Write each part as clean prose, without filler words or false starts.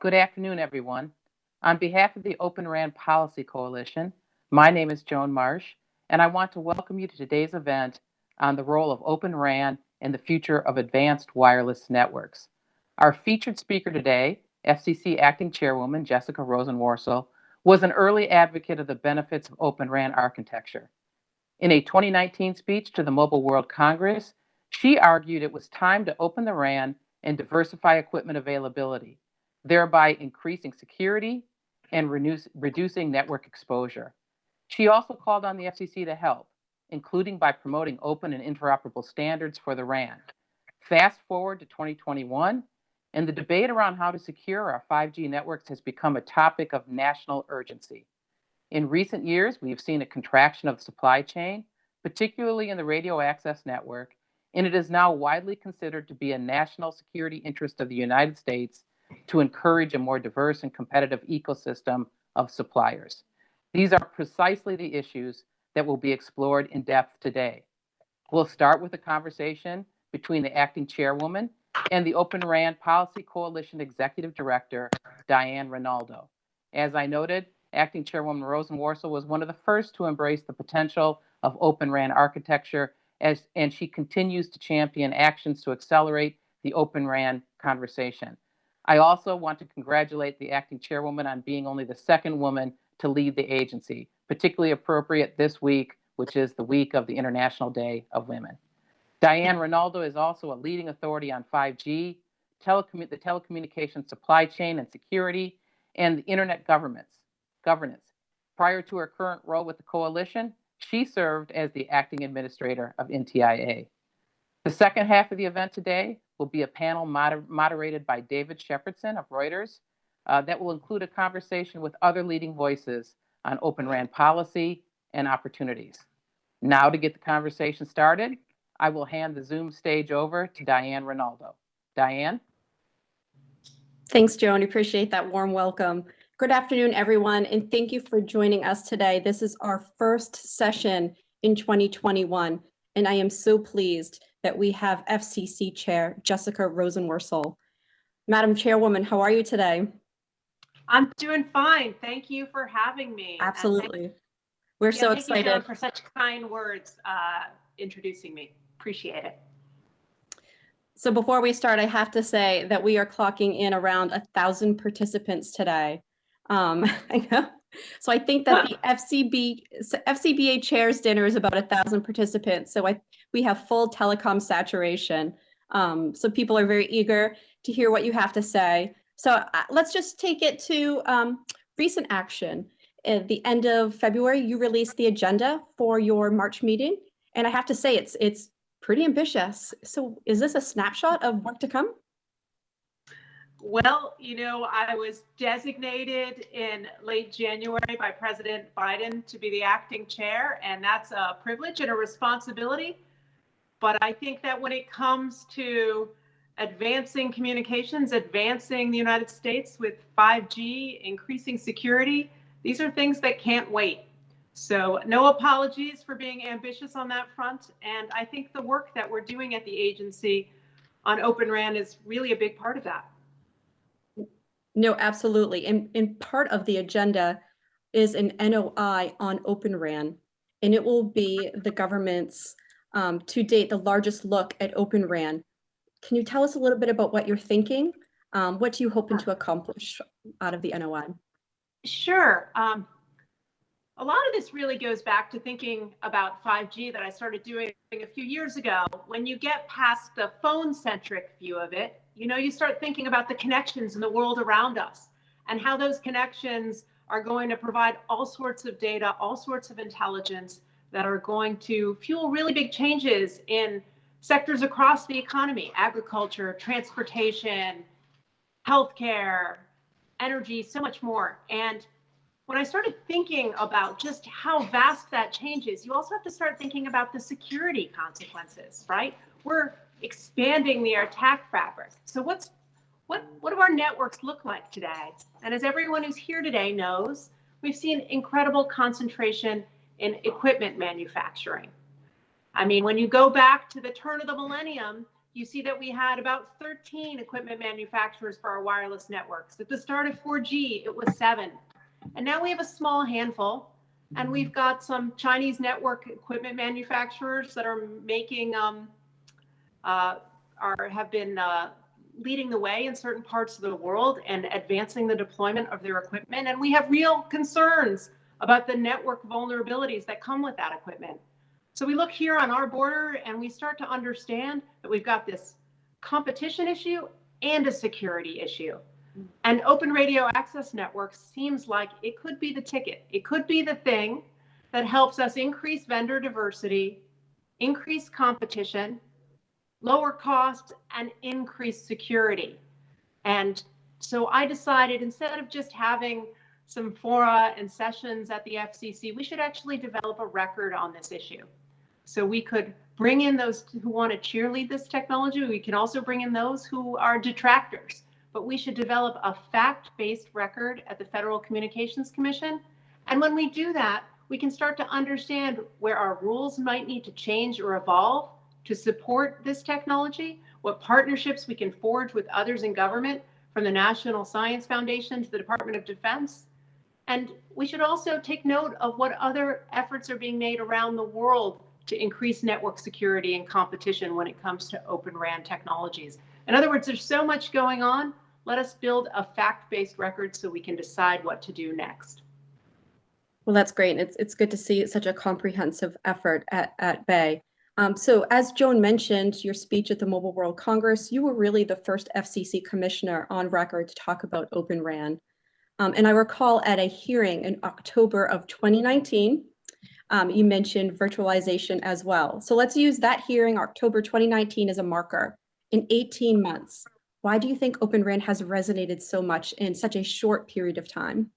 Good afternoon, everyone. On behalf of the Open RAN Policy Coalition, my name is Joan Marsh, and I want to welcome you to today's event on the role of Open RAN in the future of advanced wireless networks. Our featured speaker today, FCC Acting Chairwoman Jessica Rosenworcel, was an early advocate of the benefits of Open RAN architecture. In a 2019 speech to the Mobile World Congress, she argued it was time to open the RAN and diversify equipment availability, thereby increasing security and reducing network exposure. She also called on the FCC to help, including by promoting open and interoperable standards for the RAN. Fast forward to 2021, and the debate around how to secure our 5G networks has become a topic of national urgency. In recent years, we've seen a contraction of the supply chain, particularly in the radio access network, and it is now widely considered to be a national security interest of the United States to encourage a more diverse and competitive ecosystem of suppliers. These are precisely the issues that will be explored in depth today. We'll start with a conversation between the acting chairwoman and the Open RAN Policy Coalition Executive Director, Diane Rinaldo. As I noted, Acting Chairwoman Rosenworcel was one of the first to embrace the potential of Open RAN architecture, and she continues to champion actions to accelerate the Open RAN conversation. I also want to congratulate the acting chairwoman on being only the second woman to lead the agency, particularly appropriate this week, which is the week of the International Day of Women. Diane Rinaldo is also a leading authority on 5G, the telecommunications supply chain and security, and the internet governance. Prior to her current role with the coalition, she served as the acting administrator of NTIA. The second half of the event today will be a panel moderated by David Shepardson of Reuters that will include a conversation with other leading voices on Open RAN policy and opportunities. Now, to get the conversation started, I will hand the Zoom stage over to Diane Rinaldo. Diane? Thanks, Joan. Appreciate that warm welcome. Good afternoon, everyone, and thank you for joining us today. This is our first session in 2021, and I am so pleased that we have FCC Chair Jessica Rosenworcel. Madam Chairwoman, how are you today? I'm doing fine. Thank you for having me. Absolutely. We're so excited. Thank you, Joan, for such kind words introducing me. Appreciate it. So before we start, I have to say that we are clocking in around 1,000 participants today. I know. So I think that the FCBA Chairs Dinner is about 1,000 participants. So we have full telecom saturation. So people are very eager to hear what you have to say. So let's just take it to recent action. At the end of February, you released the agenda for your March meeting. And I have to say, it's pretty ambitious. So is this a snapshot of work to come? Well, I was designated in late January by President Biden to be the acting chair, and that's a privilege and a responsibility. But I think that when it comes to advancing communications, advancing the United States with 5G, increasing security, these are things that can't wait. So no apologies for being ambitious on that front. And I think the work that we're doing at the agency on Open RAN is really a big part of that. No, absolutely. And part of the agenda is an NOI on Open RAN, and it will be the government's, to date, the largest look at Open RAN. Can you tell us a little bit about what you're thinking? What do you hoping to accomplish out of the NOI? Sure. A lot of this really goes back to thinking about 5G that I started doing a few years ago. When you get past the phone-centric view of it, you start thinking about the connections in the world around us and how those connections are going to provide all sorts of data, all sorts of intelligence that are going to fuel really big changes in sectors across the economy: agriculture, transportation, healthcare, energy, so much more. And when I started thinking about just how vast that changes, you also have to start thinking about the security consequences, right? We're expanding the attack fabric. So what do our networks look like today? And as everyone who's here today knows, we've seen incredible concentration in equipment manufacturing. I mean, when you go back to the turn of the millennium, you see that we had about 13 equipment manufacturers for our wireless networks. At the start of 4G, it was 7. And now we have a small handful. And we've got some Chinese network equipment manufacturers that are making, have been leading the way in certain parts of the world and advancing the deployment of their equipment. And we have real concerns about the network vulnerabilities that come with that equipment. So we look here on our border and we start to understand that we've got this competition issue and a security issue. And open radio access networks seems like it could be the ticket. It could be the thing that helps us increase vendor diversity, increase competition, lower costs, and increase security. And so I decided, instead of just having some fora and sessions at the FCC, we should actually develop a record on this issue. So we could bring in those who want to cheerlead this technology. We can also bring in those who are detractors. But we should develop a fact-based record at the Federal Communications Commission. And when we do that, we can start to understand where our rules might need to change or evolve to support this technology, what partnerships we can forge with others in government, from the National Science Foundation to the Department of Defense. And we should also take note of what other efforts are being made around the world to increase network security and competition when it comes to Open RAN technologies. In other words, there's so much going on. Let us build a fact-based record so we can decide what to do next. Well, that's great. It's good to see such a comprehensive effort at Bay. So as Joan mentioned, your speech at the Mobile World Congress, you were really the first FCC commissioner on record to talk about Open RAN. And I recall at a hearing in October of 2019, you mentioned virtualization as well. So let's use that hearing, October 2019, as a marker. In 18 months, why do you think Open RAN has resonated so much in such a short period of time?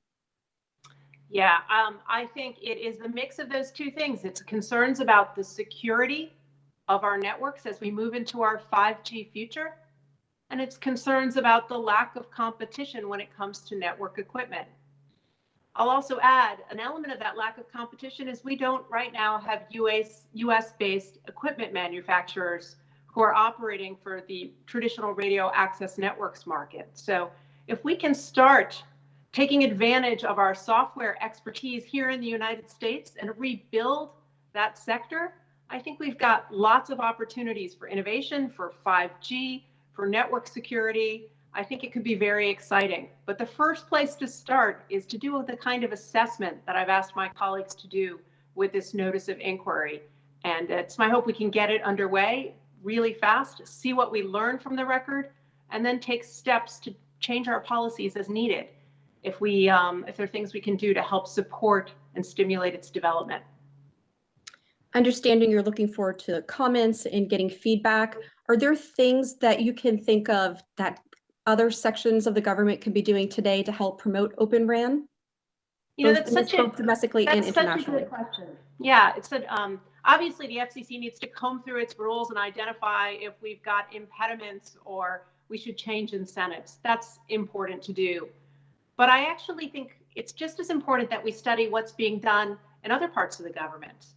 Yeah, I think it is the mix of those two things. It's concerns about the security of our networks as we move into our 5G future, and it's concerns about the lack of competition when it comes to network equipment. I'll also add an element of that lack of competition is we don't right now have US-based equipment manufacturers who are operating for the traditional radio access networks market. So if we can start taking advantage of our software expertise here in the United States and rebuild that sector, I think we've got lots of opportunities for innovation, for 5G, for network security. I think it could be very exciting. But the first place to start is to do the kind of assessment that I've asked my colleagues to do with this notice of inquiry. And it's my hope we can get it underway really fast, see what we learn from the record, and then take steps to change our policies as needed if there are things we can do to help support and stimulate its development. Understanding you're looking forward to comments and getting feedback, are there things that you can think of that other sections of the government can be doing today to help promote Open RAN? You know, that's both domestically and internationally. Such a good question. Yeah, it's obviously the FCC needs to comb through its rules and identify if we've got impediments or we should change incentives. That's important to do. But I actually think it's just as important that we study what's being done in other parts of the government.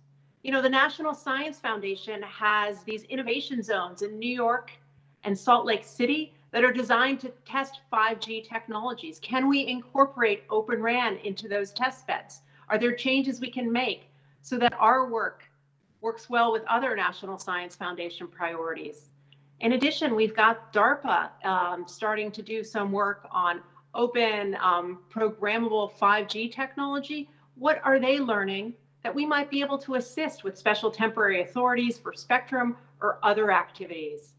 You know, the National Science Foundation has these innovation zones in New York and Salt Lake City that are designed to test 5G technologies. Can we incorporate Open RAN into those test beds? Are there changes we can make so that our work works well with other National Science Foundation priorities? In addition, we've got DARPA starting to do some work on open programmable 5G technology. What are they learning that we might be able to assist with special temporary authorities for spectrum or other activities?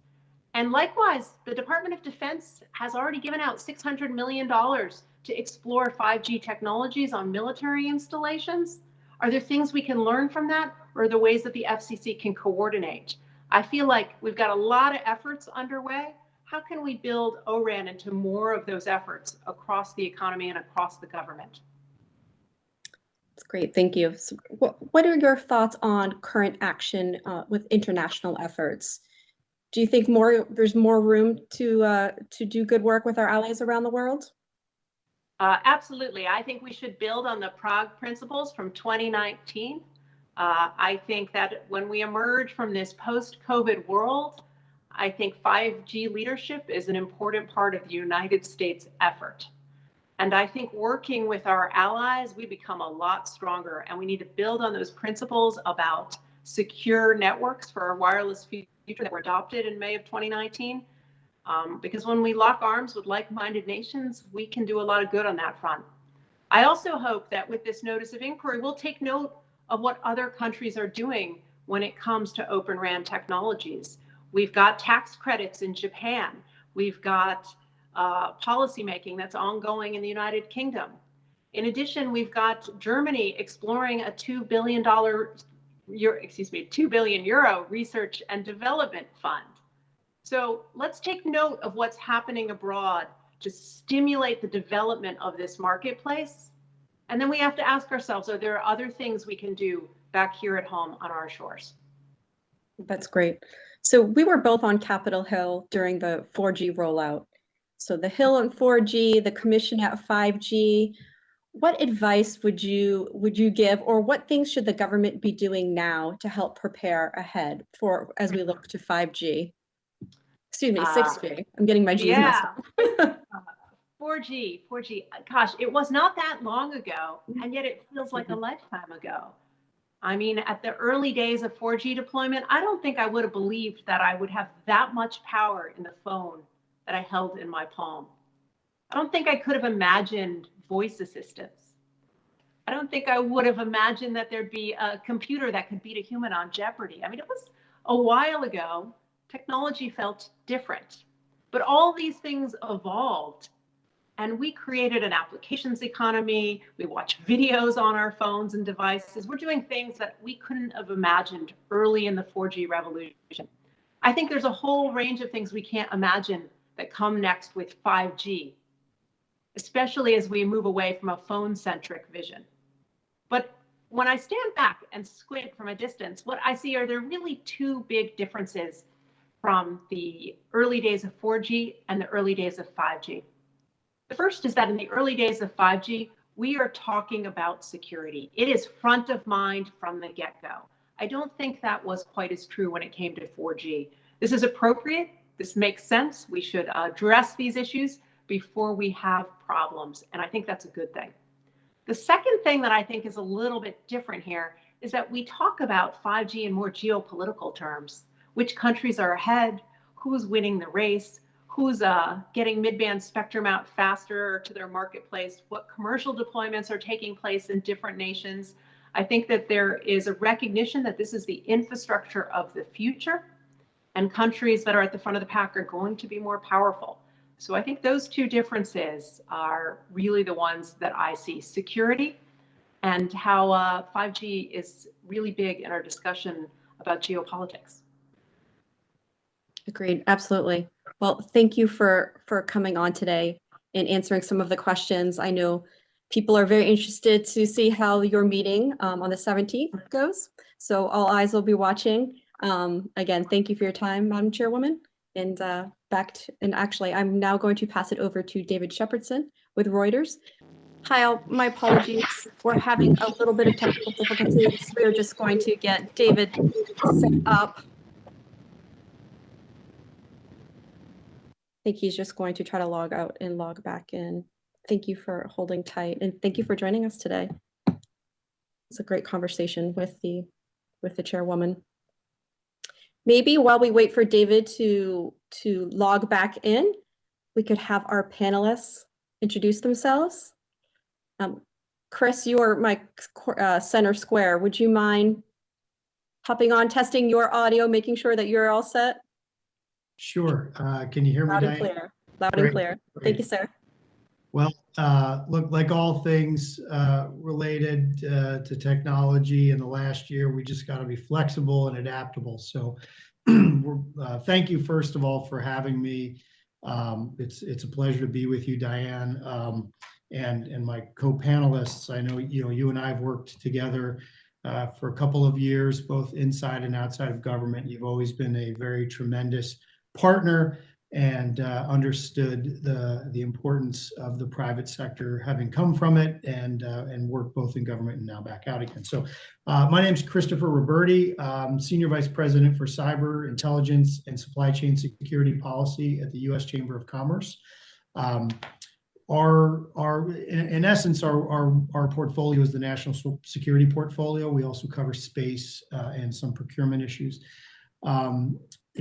And likewise, the Department of Defense has already given out $600 million to explore 5G technologies on military installations. Are there things we can learn from that, or are there ways that the FCC can coordinate? I feel like we've got a lot of efforts underway. How can we build ORAN into more of those efforts across the economy and across the government? That's great, thank you. So what are your thoughts on current action with international efforts? Do you think there's more room to do good work with our allies around the world? Absolutely. I think we should build on the Prague principles from 2019. I think that when we emerge from this post-COVID world, I think 5G leadership is an important part of the United States effort. And I think working with our allies, we become a lot stronger, and we need to build on those principles about secure networks for our wireless future that were adopted in May of 2019. Because when we lock arms with like-minded nations, we can do a lot of good on that front. I also hope that with this notice of inquiry, we'll take note of what other countries are doing when it comes to Open RAN technologies. We've got tax credits in Japan. We've got policymaking that's ongoing in the United Kingdom. In addition, we've got Germany exploring a €2 billion research and development fund. So let's take note of what's happening abroad to stimulate the development of this marketplace. And then we have to ask ourselves, are there other things we can do back here at home on our shores? That's great. So we were both on Capitol Hill during the 4G rollout. So the Hill on 4G, the Commission at 5G. What advice would you give, or what things should the government be doing now to help prepare ahead for as we look to 5G? Excuse me, 6G. I'm getting my G's messed up. 4G. Gosh, it was not that long ago, and yet it feels like a lifetime ago. I mean, at the early days of 4G deployment, I don't think I would have believed that I would have that much power in the phone that I held in my palm. I don't think I could have imagined voice assistants. I don't think I would have imagined that there'd be a computer that could beat a human on Jeopardy. I mean, it was a while ago. Technology felt different, but all these things evolved, and we created an applications economy. We watch videos on our phones and devices. We're doing things that we couldn't have imagined early in the 4G revolution. I think there's a whole range of things we can't imagine that come next with 5G, especially as we move away from a phone-centric vision. But when I stand back and squint from a distance, what I see are there really two big differences from the early days of 4G and the early days of 5G. The first is that in the early days of 5G, we are talking about security. It is front of mind from the get-go. I don't think that was quite as true when it came to 4G. This is appropriate. This makes sense. We should address these issues before we have problems, and I think that's a good thing. The second thing that I think is a little bit different here is that we talk about 5G in more geopolitical terms. Which countries are ahead? Who's winning the race? Who's getting mid-band spectrum out faster to their marketplace? What commercial deployments are taking place in different nations? I think that there is a recognition that this is the infrastructure of the future, and countries that are at the front of the pack are going to be more powerful. So I think those two differences are really the ones that I see: security and how 5G is really big in our discussion about geopolitics. Agreed, absolutely. Well, thank you for coming on today and answering some of the questions. I know people are very interested to see how your meeting on the 17th goes. So all eyes will be watching. Again, thank you for your time, Madam Chairwoman. And actually, I'm now going to pass it over to David Shepherdson with Reuters. Hi, my apologies. We're having a little bit of technical difficulties. We're just going to get David set up. I think he's just going to try to log out and log back in. Thank you for holding tight, and thank you for joining us today. It's a great conversation with the chairwoman. Maybe while we wait for David to log back in, we could have our panelists introduce themselves. Chris, you are my center square. Would you mind hopping on, testing your audio, making sure that you're all set? Sure. Can you hear me, Loud and Diane? clear. Loud Great, and clear. great. Thank you, sir. Well, look, like all things related to technology in the last year, we just got to be flexible and adaptable. So thank you, first of all, for having me. It's a pleasure to be with you, Diane, and my co-panelists. I know you and I have worked together for a couple of years, both inside and outside of government. You've always been a very tremendous partner and understood the importance of the private sector, having come from it and worked both in government and now back out again. So my name is Christopher Roberti. I'm Senior Vice President for Cyber Intelligence and Supply Chain Security Policy at the U.S. Chamber of Commerce. In essence, our portfolio is the national security portfolio. We also cover space and some procurement issues.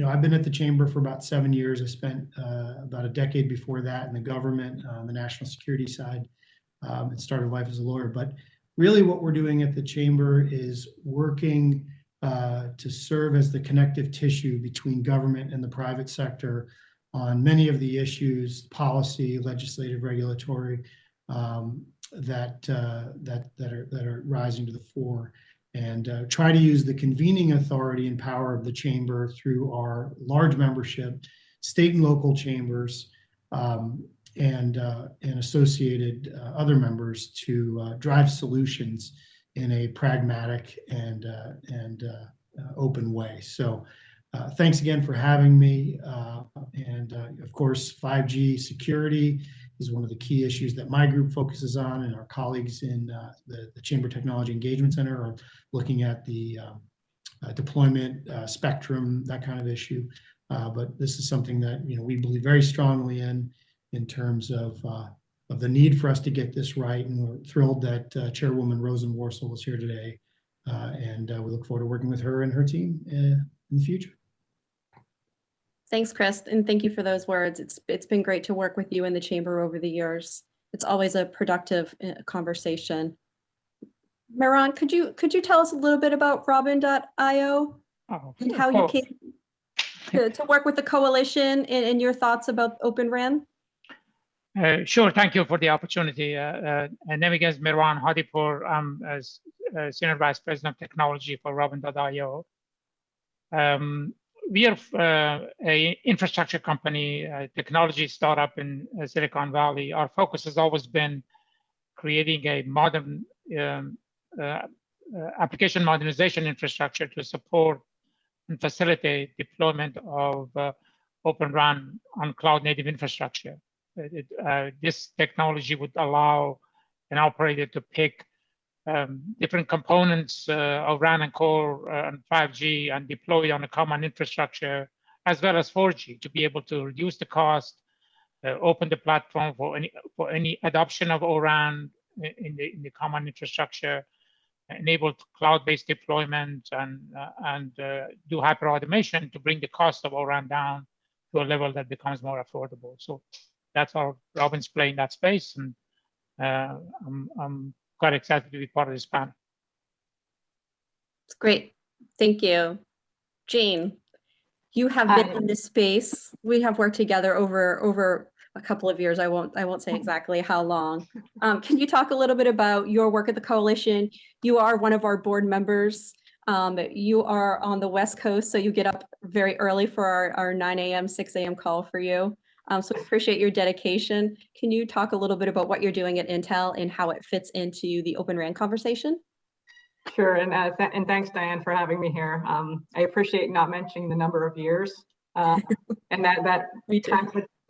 I've been at the Chamber for about 7 years. I spent about a decade before that in the government, on the national security side, and started life as a lawyer. But really what we're doing at the Chamber is working to serve as the connective tissue between government and the private sector on many of the issues, policy, legislative, regulatory, that are rising to the fore, and try to use the convening authority and power of the Chamber through our large membership, state and local chambers, and associated other members to drive solutions in a pragmatic and open way. So thanks again for having me. Of course, 5G security is one of the key issues that my group focuses on, and our colleagues in the Chamber Technology Engagement Center are looking at the deployment, spectrum, that kind of issue. But this is something that we believe very strongly in terms of the need for us to get this right. And we're thrilled that Chairwoman Rosen-Worcel is here today, and we look forward to working with her and her team in the future. Thanks, Chris, and thank you for those words. It's been great to work with you in the Chamber over the years. It's always a productive conversation. Miran, could you tell us a little bit about Robin.io and how you came to work with the coalition and your thoughts about Open RAN? Sure, thank you for the opportunity. My name is Miran Hadipur. I'm Senior Vice President of Technology for Robin.io. We are an infrastructure company, a technology startup in Silicon Valley. Our focus has always been creating a modern application modernization infrastructure to support and facilitate deployment of Open RAN on cloud-native infrastructure. This technology would allow an operator to pick different components of RAN and core and 5G and deploy on a common infrastructure, as well as 4G, to be able to reduce the cost, open the platform for any adoption of O-RAN in the common infrastructure, enable cloud-based deployment, and do hyper automation to bring the cost of O-RAN down to a level that becomes more affordable. So that's how Robin's playing that space, and I'm quite excited to be part of this panel. It's great. Thank you. Jane, you have been in this space. We have worked together over a couple of years. I won't say exactly how long. Can you talk a little bit about your work at the coalition? You are one of our board members. You are on the West Coast, so you get up very early for our 9 a.m., 6 a.m. call for you. So we appreciate your dedication. Can you talk a little bit about what you're doing at Intel and how it fits into the Open RAN conversation? Sure, and thanks, Diane, for having me here. I appreciate not mentioning the number of years, and that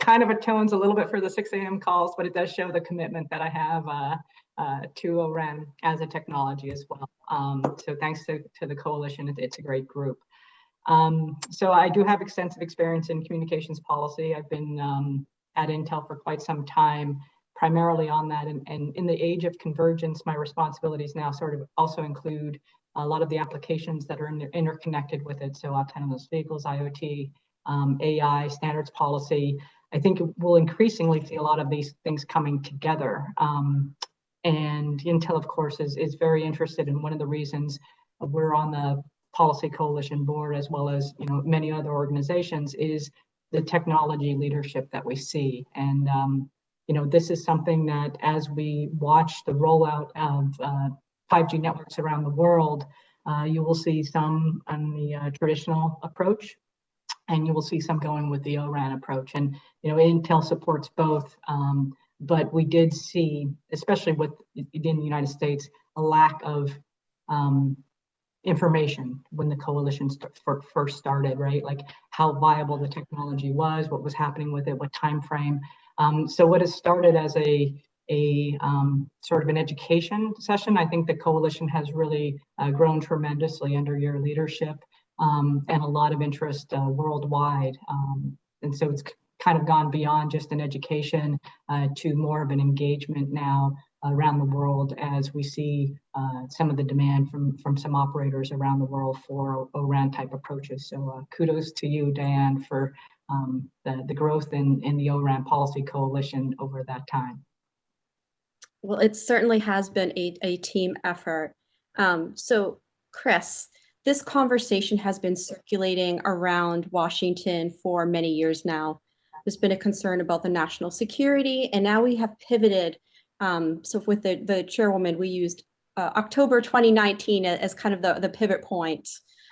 kind of atones a little bit for the 6 a.m. calls, but it does show the commitment that I have to O-RAN as a technology as well. So thanks to the coalition, it's a great group. So I do have extensive experience in communications policy. I've been at Intel for quite some time, primarily on that. And in the age of convergence, my responsibilities now sort of also include a lot of the applications that are interconnected with it. So autonomous vehicles, IoT, AI, standards policy. I think we'll increasingly see a lot of these things coming together. And Intel, of course, is very interested in one of the reasons we're on the Policy Coalition board, as well as many other organizations, is the technology leadership that we see. And this is something that, as we watch the rollout of 5G networks around the world, you will see some on the traditional approach, and you will see some going with the O-RAN approach. And Intel supports both, but we did see, especially in the United States, a lack of information when the coalition first started, right? Like how viable the technology was, what was happening with it, what time frame. So what has started as a sort of an education session, I think the coalition has really grown tremendously under your leadership, and a lot of interest worldwide. And so it's kind of gone beyond just an education to more of an engagement now around the world, as we see some of the demand from some operators around the world for O-RAN type approaches. So kudos to you, Diane, for the growth in the O-RAN policy coalition over that time. Well, it certainly has been a team effort. So Chris, this conversation has been circulating around Washington for many years now. There's been a concern about the national security, and now we have pivoted. So with the chairwoman, we used October 2019 as kind of the pivot point,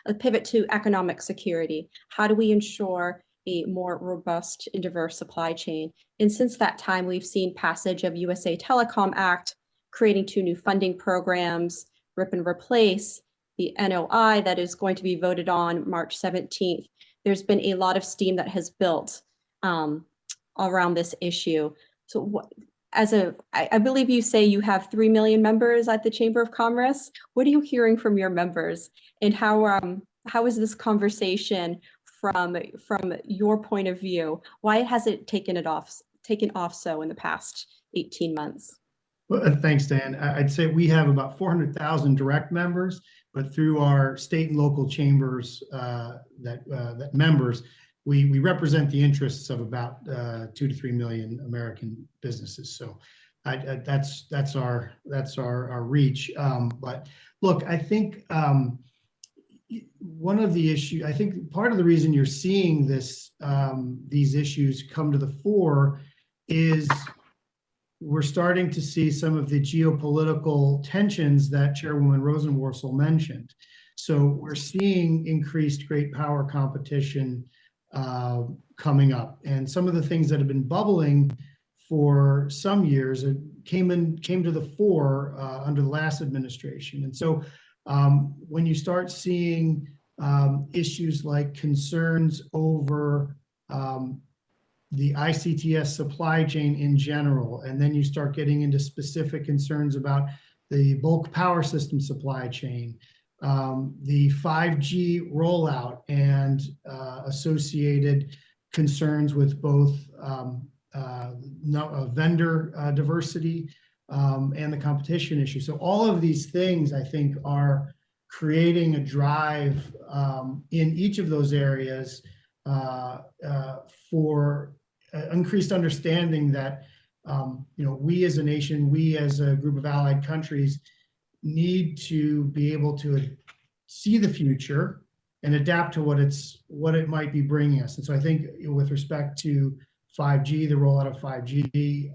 a pivot to economic security. How do we ensure a more robust and diverse supply chain? And since that time, we've seen passage of USA Telecom Act, creating 2 new funding programs, RIP and replace, the NOI that is going to be voted on March 17th. There's been a lot of steam that has built around this issue. So what, I believe you say you have 3 million members at the Chamber of Commerce. What are you hearing from your members, and how is this conversation from your point of view? Why has it taken off so in the past 18 months? Well, thanks, Dan. I'd say we have about 400,000 direct members, but through our state and local chambers that members, we represent the interests of about 2 to 3 million American businesses. So that's our reach. But look, I think one of the issues, I think part of the reason you're seeing these issues come to the fore is we're starting to see some of the geopolitical tensions that Chairwoman Rosenworcel mentioned. So we're seeing increased great power competition coming up, and some of the things that have been bubbling for some years came to the fore under the last administration. And so when you start seeing issues like concerns over the ICTS supply chain in general, and then you start getting into specific concerns about the bulk power system supply chain, the 5G rollout and associated concerns with both vendor diversity and the competition issue. So all of these things, I think, are creating a drive in each of those areas for increased understanding that we as a nation, we as a group of allied countries, need to be able to see the future and adapt to what it might be bringing us. And so I think with respect to 5G, the rollout of 5G,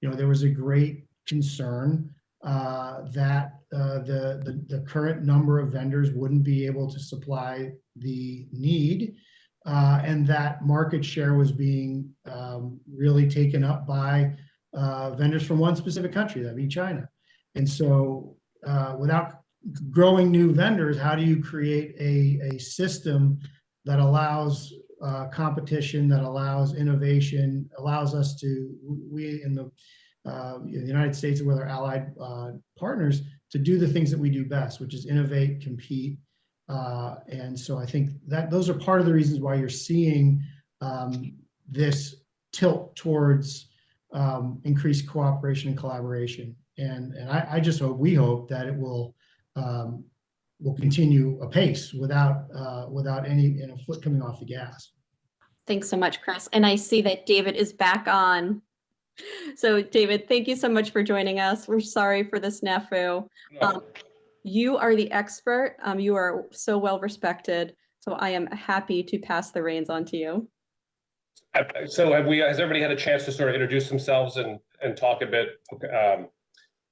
there was a great concern that the current number of vendors wouldn't be able to supply the need, and that market share was being really taken up by vendors from one specific country, that'd be China. And so without growing new vendors, how do you create a system that allows competition, that allows innovation, allows us to, we in the United States and with our allied partners, to do the things that we do best, which is innovate, compete. And so I think that those are part of the reasons why you're seeing this tilt towards increased cooperation and collaboration. And I just hope, we hope that it will continue apace without any foot coming off the gas. Thanks so much, Chris. And I see that David is back on. So David, thank you so much for joining us. We're sorry for the snafu. You are the expert. You are so well respected. So I am happy to pass the reins on to you. So has everybody had a chance to sort of introduce themselves and talk a bit?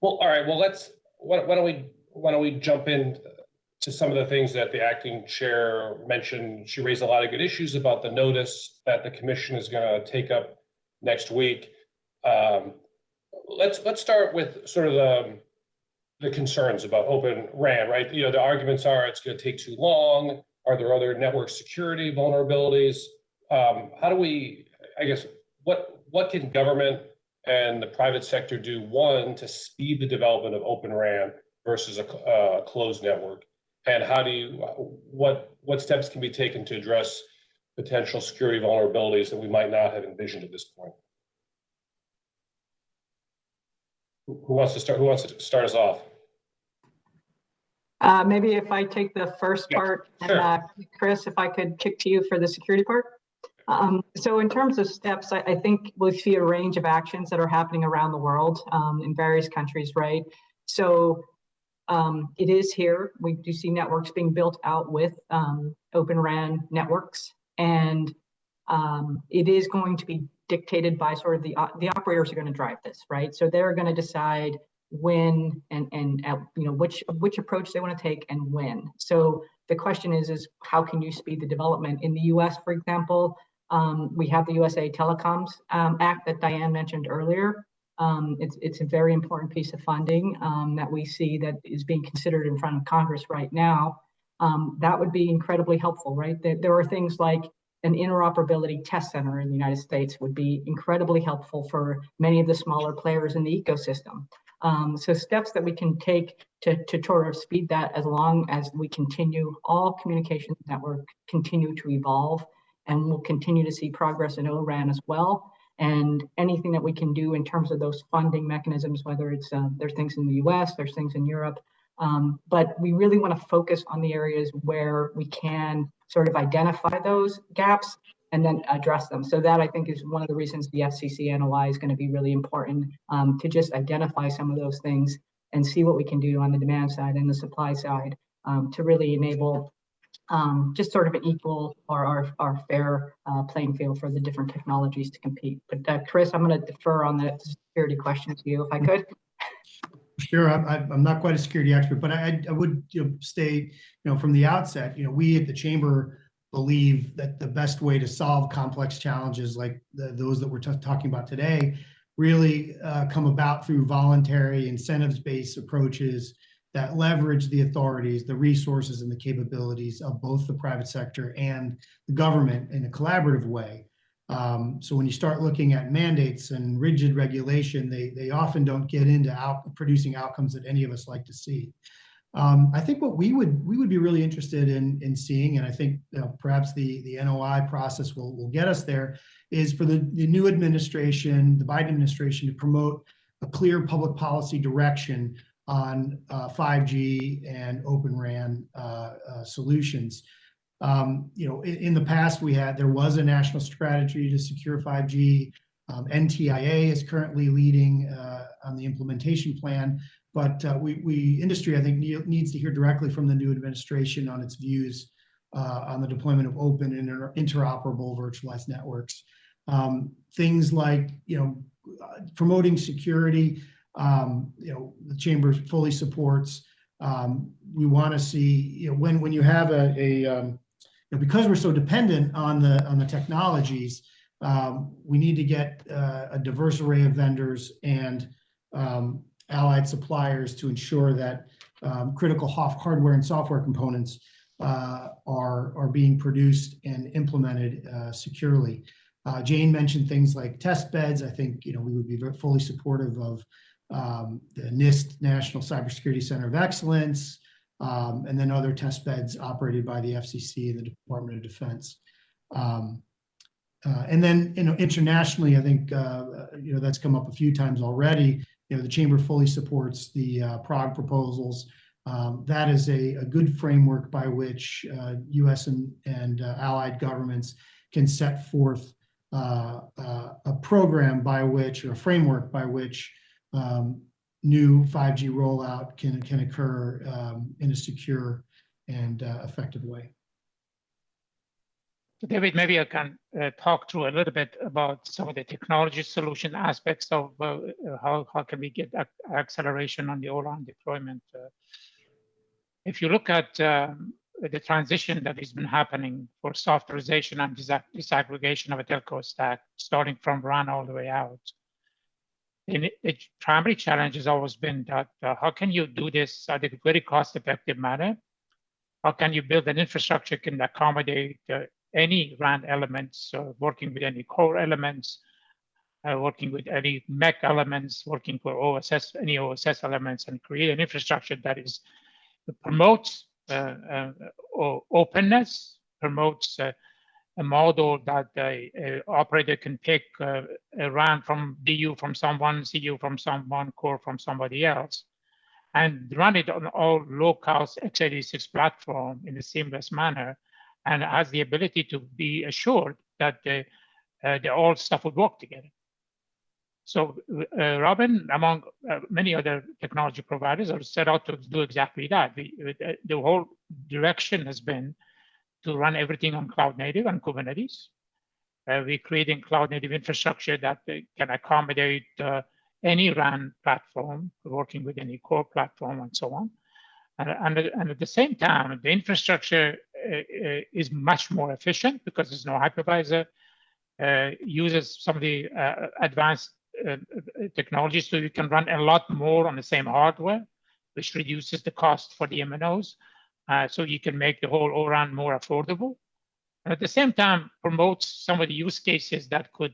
Well, all right. Well, why don't we jump in to some of the things that the acting chair mentioned. She raised a lot of good issues about the notice that the commission is going to take up next week. Let's start with sort of the concerns about Open RAN, right? You know, the arguments are it's going to take too long. Are there other network security vulnerabilities? How do we, I guess, what can government and the private sector do, one, to speed the development of Open RAN versus a closed network? And how do you, what steps can be taken to address potential security vulnerabilities that we might not have envisioned at this point? Who wants to start? Who wants to start us off? Maybe if I take the first part, sure. and Chris, if I could kick to you for the security part. So in terms of steps, I think we'll see a range of actions that are happening around the world in various countries, right? So it is here. We do see networks being built out with Open RAN networks, and it is going to be dictated by sort of the operators are going to drive this, right? So they're going to decide when and you know which approach they want to take and when. So the question is how can you speed the development in the U.S. For example, we have the USA Telecoms Act that Diane mentioned earlier. It's a very important piece of funding that we see that is being considered in front of Congress right now. That would be incredibly helpful, right? There are things like an interoperability test center in the United States would be incredibly helpful for many of the smaller players in the ecosystem. So steps that we can take to sort of speed that, as long as we continue, all communications network continue to evolve, and we'll continue to see progress in O-RAN as well. And anything that we can do in terms of those funding mechanisms, whether it's there's things in the US, there's things in Europe, but we really want to focus on the areas where we can sort of identify those gaps and then address them. So that, I think, is one of the reasons the FCC NOI is going to be really important, to just identify some of those things and see what we can do on the demand side and the supply side to really enable just sort of an equal or our fair playing field for the different technologies to compete. But Chris, I'm going to defer on the security question to you, if I could. Sure, I'm not quite a security expert, but I would state, from the outset, we at the Chamber believe that the best way to solve complex challenges like those that we're talking about today really come about through voluntary incentives-based approaches that leverage the authorities, the resources, and the capabilities of both the private sector and the government in a collaborative way. So when you start looking at mandates and rigid regulation, they often don't get into producing outcomes that any of us like to see. I think what we would be really interested in seeing, and I think perhaps the NOI process will get us there, is for the new administration, the Biden administration, to promote a clear public policy direction on 5G and Open RAN solutions. In the past, there was a national strategy to secure 5G. NTIA is currently leading on the implementation plan, but industry, I think, needs to hear directly from the new administration on its views on the deployment of open and interoperable virtualized networks. Things like, promoting security, the Chamber fully supports. We want to see, when you have because we're so dependent on the technologies, we need to get a diverse array of vendors and allied suppliers to ensure that critical hardware and software components are being produced and implemented securely. Jane mentioned things like test beds. I think we would be fully supportive of the NIST, National Cybersecurity Center of Excellence, and then other test beds operated by the FCC and the Department of Defense. And then, internationally, I think, that's come up a few times already. The Chamber fully supports the Prague proposals. That is a good framework by which U.S. and allied governments can set forth a program by which, or a framework by which, new 5G rollout can occur in a secure and effective way. David, maybe I can talk through a little bit about some of the technology solution aspects of how can we get acceleration on the O-RAN deployment. If you look at the transition that has been happening for softwarization and disaggregation of a telco stack, starting from RAN all the way out, the primary challenge has always been that how can you do this at a very cost-effective manner? How can you build an infrastructure can accommodate any RAN elements, working with any core elements, working with any MEC elements, working for OSS, any OSS elements, and create an infrastructure that promotes openness, promotes a model that the operator can pick a RAN from DU from someone, CU from someone, core from somebody else, and run it on all low-cost x86 platform in a seamless manner, and has the ability to be assured that the all stuff would work together. So Robin, among many other technology providers, are set out to do exactly that. The whole direction has been to run everything on cloud native and Kubernetes. We're creating cloud native infrastructure that can accommodate any RAN platform, working with any core platform and so on. And at the same time, the infrastructure is much more efficient because there's no hypervisor, uses some of the advanced technologies, so you can run a lot more on the same hardware, which reduces the cost for the MNOs. So you can make the whole O-RAN more affordable. And at the same time, promotes some of the use cases that could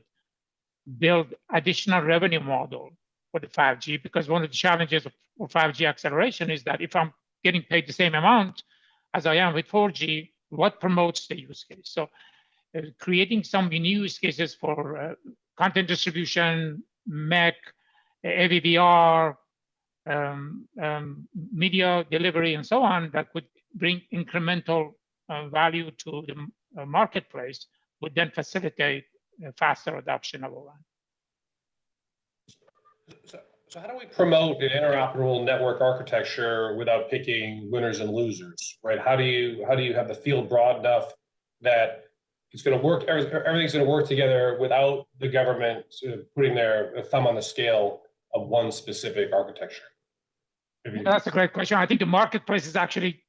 build additional revenue model for the 5G, because one of the challenges for 5G acceleration is that if I'm getting paid the same amount as I am with 4G, what promotes the use case? So creating some new use cases for content distribution, MEC, AVVR, media delivery, and so on, that would bring incremental value to the marketplace, would then facilitate faster adoption of O-RAN. So how do we promote an interoperable network architecture without picking winners and losers, right? How do you have the field broad enough that it's going to work, everything's going to work together without the government putting their thumb on the scale of one specific architecture? That's a great question. I think the marketplace is actually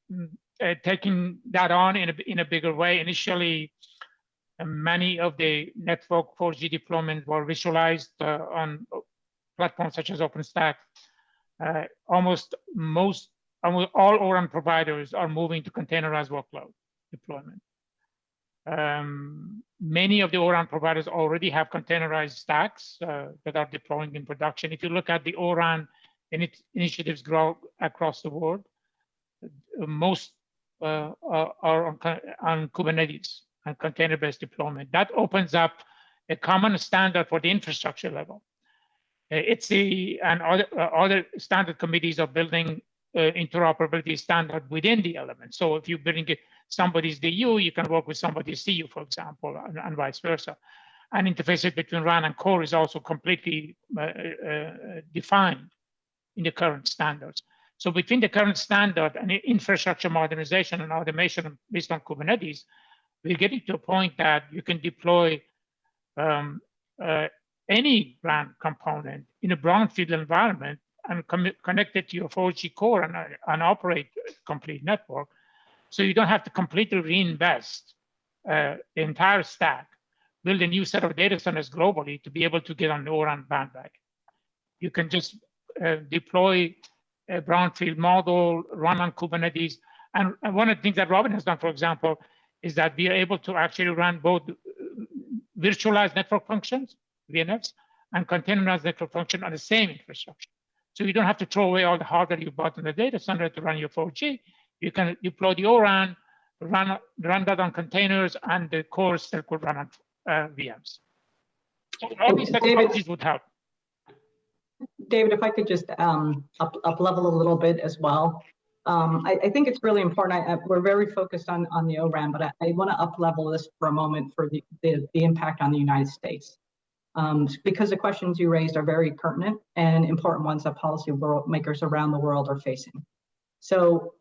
taking that on in a bigger way. Initially, many of the network 4G deployments were visualized on platforms such as OpenStack. Almost all O-RAN providers are moving to containerized workload deployment. Many of the O-RAN providers already have containerized stacks that are deploying in production. If you look at the O-RAN initiatives grow across the world, most are on Kubernetes and container-based deployment. That opens up a common standard for the infrastructure level. And other standard committees are building interoperability standard within the element. So if you bring somebody's DU, you can work with somebody's CU, for example, and vice versa. And interfaces between RAN and core is also completely defined in the current standards. So between the current standard and infrastructure modernization and automation based on Kubernetes, we're getting to a point that you can deploy any RAN component in a brownfield environment and connect it to your 4G core and operate a complete network. So you don't have to completely reinvest the entire stack, build a new set of data centers globally to be able to get on the O-RAN bandwagon. You can just deploy a brownfield model, run on Kubernetes. And one of the things that Robin has done, for example, is that we are able to actually run both virtualized network functions, VNFs, and containerized network function on the same infrastructure. So you don't have to throw away all the hardware you bought in the data center to run your 4G. You can deploy the O-RAN, run that on containers, and the core still could run on VMs. So all these technologies would help. David, if I could just up level a little bit as well. I think it's really important. We're very focused on the O-RAN, but I want to up level this for a moment for the impact on the United States. Because the questions you raised are very pertinent and important ones that policy makers around the world are facing. So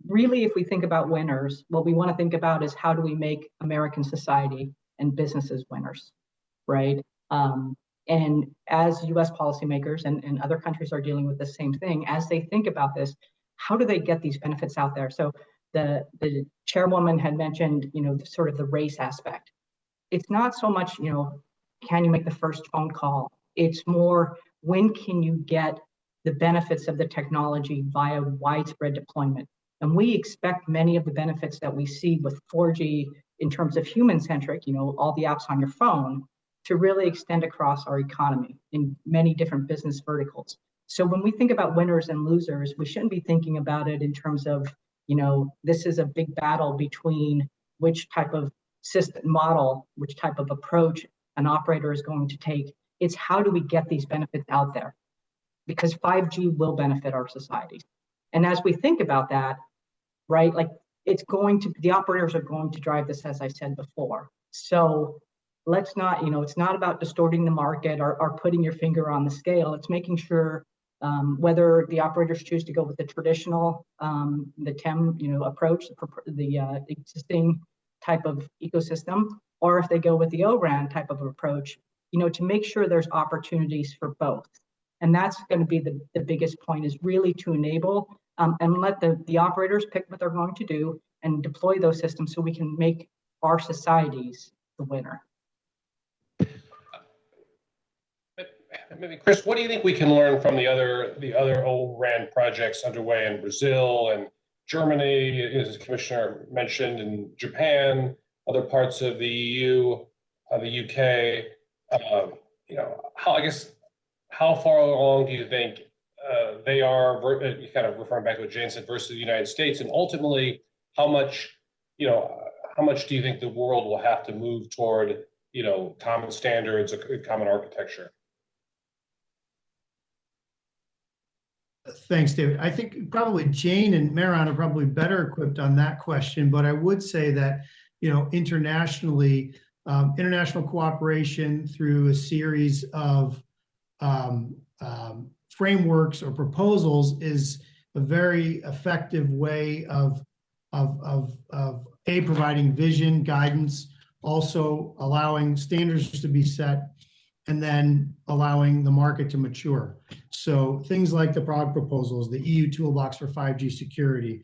really, if we think about winners, what we want to think about is how do we make American society and businesses winners, right? And as US policymakers and other countries are dealing with the same thing, as they think about this, how do they get these benefits out there? So the chairwoman had mentioned, sort of the race aspect. It's not so much, can you make the first phone call? It's more, when can you get the benefits of the technology via widespread deployment? And we expect many of the benefits that we see with 4G in terms of human-centric, all the apps on your phone, to really extend across our economy in many different business verticals. So when we think about winners and losers, we shouldn't be thinking about it in terms of, this is a big battle between which type of system model, which type of approach an operator is going to take. It's how do we get these benefits out there? Because 5G will benefit our societies. And as we think about that, right, like the operators are going to drive this, as I said before. So let's not, it's not about distorting the market or putting your finger on the scale. It's making sure whether the operators choose to go with the traditional, the TEM, approach, the existing type of ecosystem, or if they go with the O-RAN type of approach, to make sure there's opportunities for both. And that's going to be the biggest point, is really to enable and let the operators pick what they're going to do and deploy those systems so we can make our societies the winner. Maybe Chris, what do you think we can learn from the other O-RAN projects underway in Brazil and Germany, as the commissioner mentioned, in Japan, other parts of the EU, the UK? How far along do you think they are? Kind of referring back to what Jane said, versus the United States, and ultimately, how much do you think the world will have to move toward common standards, a common architecture? Thanks, David. I think probably Jane and Mehran are probably better equipped on that question, but I would say that, internationally, international cooperation through a series of frameworks or proposals is a very effective way of providing vision, guidance, also allowing standards to be set, and then allowing the market to mature. So things like the Prague proposals, the EU toolbox for 5G security,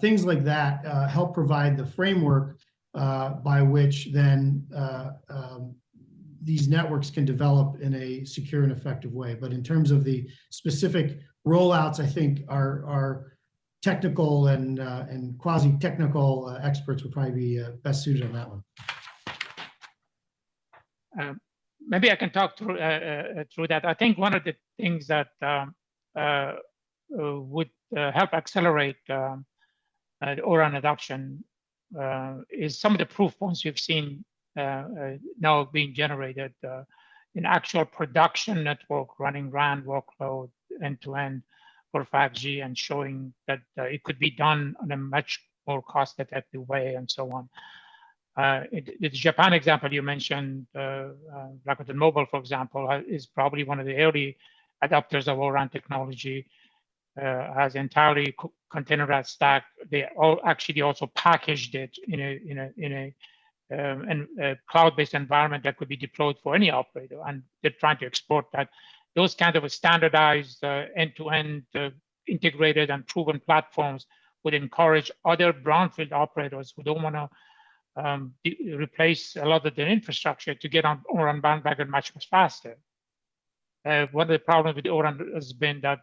things like that help provide the framework by which then these networks can develop in a secure and effective way. But in terms of the specific rollouts, I think our technical and quasi-technical experts would probably be best suited on that one. Maybe I can talk through that. I think one of the things that would help accelerate the O-RAN adoption is some of the proof points you've seen now being generated in actual production network running RAN workload end-to-end for 5G, and showing that it could be done in a much more cost-effective way and so on. The Japan example you mentioned, Rakuten Mobile, for example, is probably one of the early adopters of O-RAN technology, has entirely containerized stack. They all actually also packaged it in a cloud-based environment that could be deployed for any operator, and they're trying to export that. Those kind of standardized end-to-end integrated and proven platforms would encourage other brownfield operators who don't want to replace a lot of their infrastructure to get on O-RAN bandwagon much faster. One of the problems with O-RAN has been that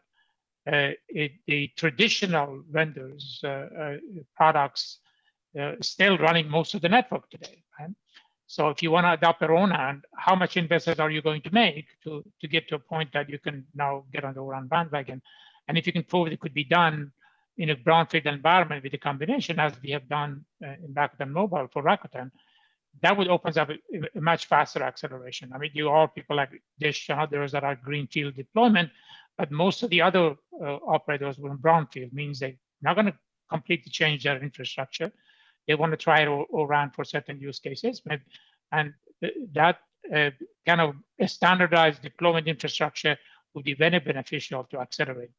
the traditional vendors' products still running most of the network today. Right? So if you want to adopt your own, how much investment are you going to make to get to a point that you can now get on the O-RAN bandwagon? And if you can prove it could be done in a brownfield environment with a combination, as we have done in Rakuten Mobile for Rakuten, that would open up a much faster acceleration. I mean, you all people like Dish and others that are Greenfield deployment, but most of the other operators were in Brownfield, means they're not going to completely change their infrastructure. They want to try it O-RAN for certain use cases. And that kind of a standardized deployment infrastructure would be very beneficial to accelerate.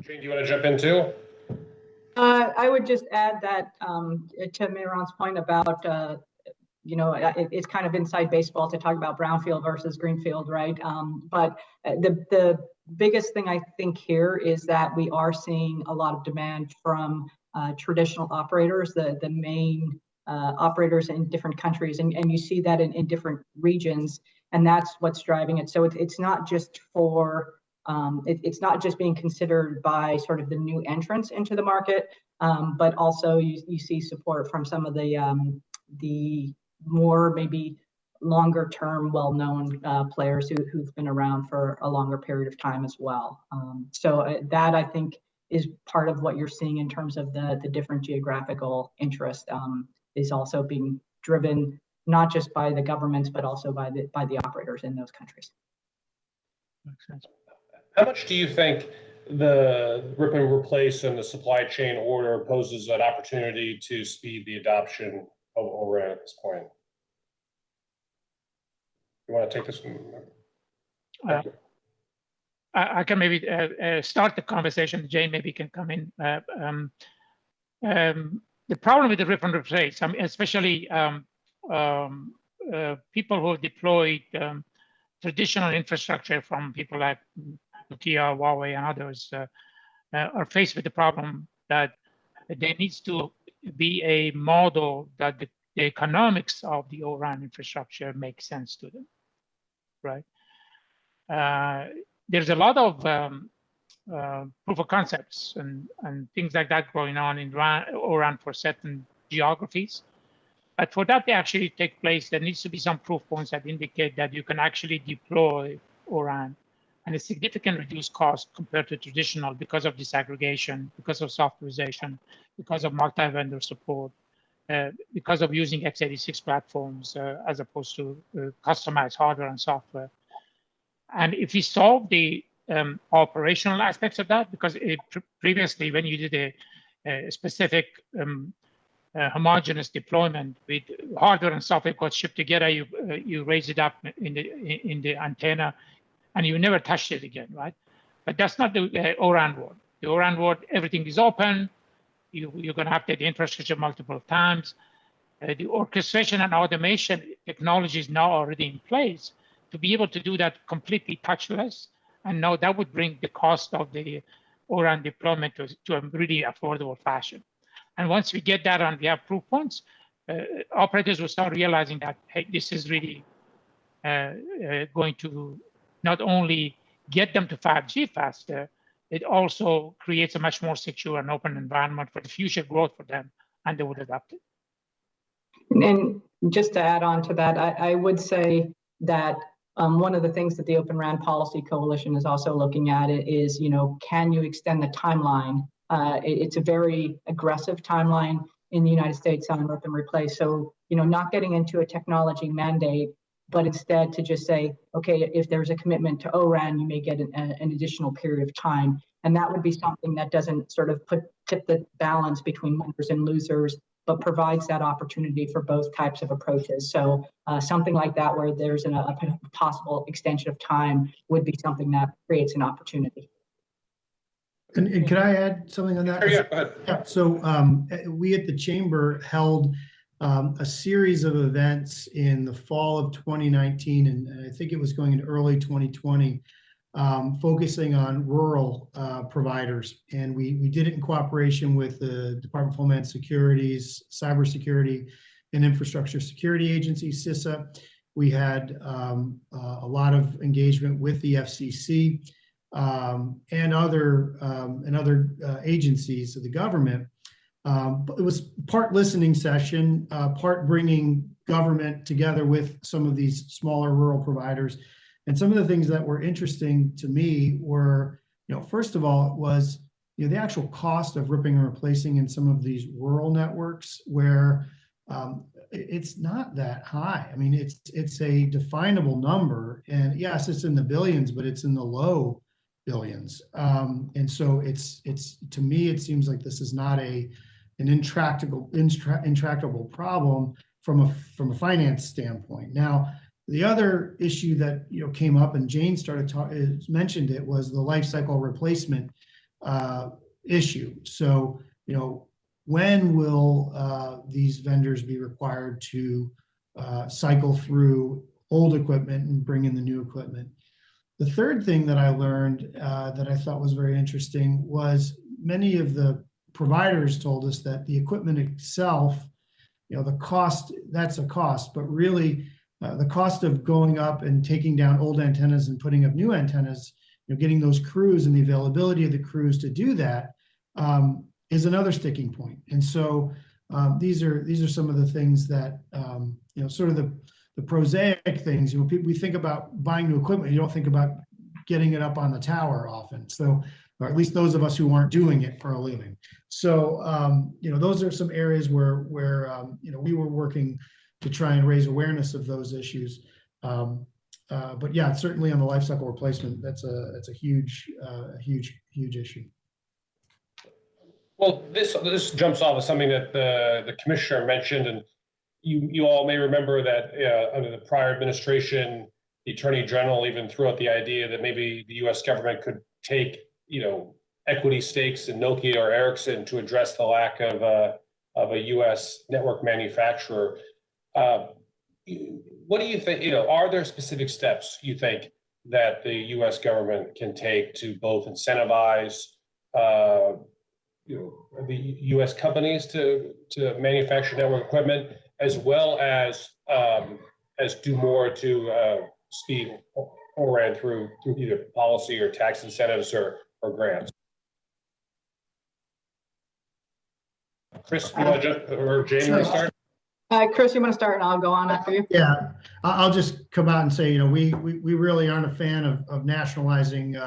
Jane, do you want to jump in too? I would just add that to Mehran's point about, it's kind of inside baseball to talk about Brownfield versus Greenfield, right? But the biggest thing I think here is that we are seeing a lot of demand from traditional operators. The main operators in different countries, and you see that in different regions, and that's what's driving it. So it's not just for it's not just being considered by sort of the new entrants into the market, but also you see support from some of the more maybe longer term, well-known players who've been around for a longer period of time as well. So that I think is part of what you're seeing in terms of the different geographical interest, is also being driven not just by the governments, but also by the operators in those countries. Makes sense. How much do you think the rip and replace and the supply chain order poses an opportunity to speed the adoption of O-RAN at this point? You want to take this one? I can maybe start the conversation. Jane maybe can come in. The problem with the rip and replace, especially people who deployed traditional infrastructure from people like Nokia, Huawei, and others are faced with the problem that there needs to be a model that the economics of the O-RAN infrastructure makes sense to them, right? There's a lot of proof of concepts and things like that going on in O-RAN for certain geographies. But for that to actually take place, there needs to be some proof points that indicate that you can actually deploy O-RAN and a significant reduced cost compared to traditional because of disaggregation, because of softwareization, because of multi-vendor support, because of using x86 platforms as opposed to customized hardware and software. And if we solve the operational aspects of that, because previously when you did a specific homogeneous deployment with hardware and software got shipped together, you raise it up in the antenna, and you never touched it again, right? But that's not the O-RAN world. The O-RAN world, everything is open. You're going to update the infrastructure multiple times. The orchestration and automation technology is now already in place to be able to do that completely touchless. And now that would bring the cost of the O-RAN deployment to a really affordable fashion. And once we get that and we have proof points, operators will start realizing that, hey, this is really going to not only get them to 5G faster, it also creates a much more secure and open environment for the future growth for them, and they would adopt it. And just to add on to that, I would say that one of the things that the Open RAN Policy Coalition is also looking at is, can you extend the timeline? It's a very aggressive timeline in the United States on rip and replace. So, not getting into a technology mandate, but instead to just say, okay, if there's a commitment to O-RAN, you may get an additional period of time. And that would be something that doesn't sort of tip the balance between winners and losers, but provides that opportunity for both types of approaches. So something like that, where there's a possible extension of time, would be something that creates an opportunity. And could I add something on that? Sure, yeah, go ahead. Yeah, so we at the Chamber held a series of events in the fall of 2019, and I think it was going into early 2020, focusing on rural providers. And we did it in cooperation with the Department of Homeland Security's Cybersecurity and Infrastructure Security Agency, CISA. We had a lot of engagement with the FCC and other agencies of the government. But it was part listening session, part bringing government together with some of these smaller rural providers. And some of the things that were interesting to me were, first of all, it was, the actual cost of ripping and replacing in some of these rural networks where it's not that high. I mean, it's a definable number, and yes, it's in the billions, but it's in the low billions. And so it's to me, it seems like this is not an intractable problem from a finance standpoint. Now, the other issue that came up, and Jane mentioned it, was the life cycle replacement issue. So when will these vendors be required to cycle through old equipment and bring in the new equipment? The third thing that I learned that I thought was very interesting was many of the providers told us that the equipment itself the cost, that's a cost, but really the cost of going up and taking down old antennas and putting up new antennas, getting those crews and the availability of the crews to do that is another sticking point. And so these are some of the things that, sort of the prosaic things. We think about buying new equipment. You don't think about getting it up on the tower often. So, or at least those of us who aren't doing it for a living. So, those are some areas where we were working to try and raise awareness of those issues. But yeah, certainly on the life cycle replacement, that's a huge issue. Well, this jumps off of something that the commissioner mentioned, and you all may remember that under the prior administration, the Attorney General even threw out the idea that maybe the U.S. government could take equity stakes in Nokia or Ericsson to address the lack of a U.S. network manufacturer. What do you think? Are there specific steps you think that the U.S. government can take to both incentivize the U.S. companies to manufacture network equipment, as well as do more to speed O-RAN through either policy or tax incentives or grants? Chris, you want to jump, or Jamie, want to start? Chris, you want to start, and I'll go on after you. Yeah, I'll just come out and say, we really aren't a fan of nationalizing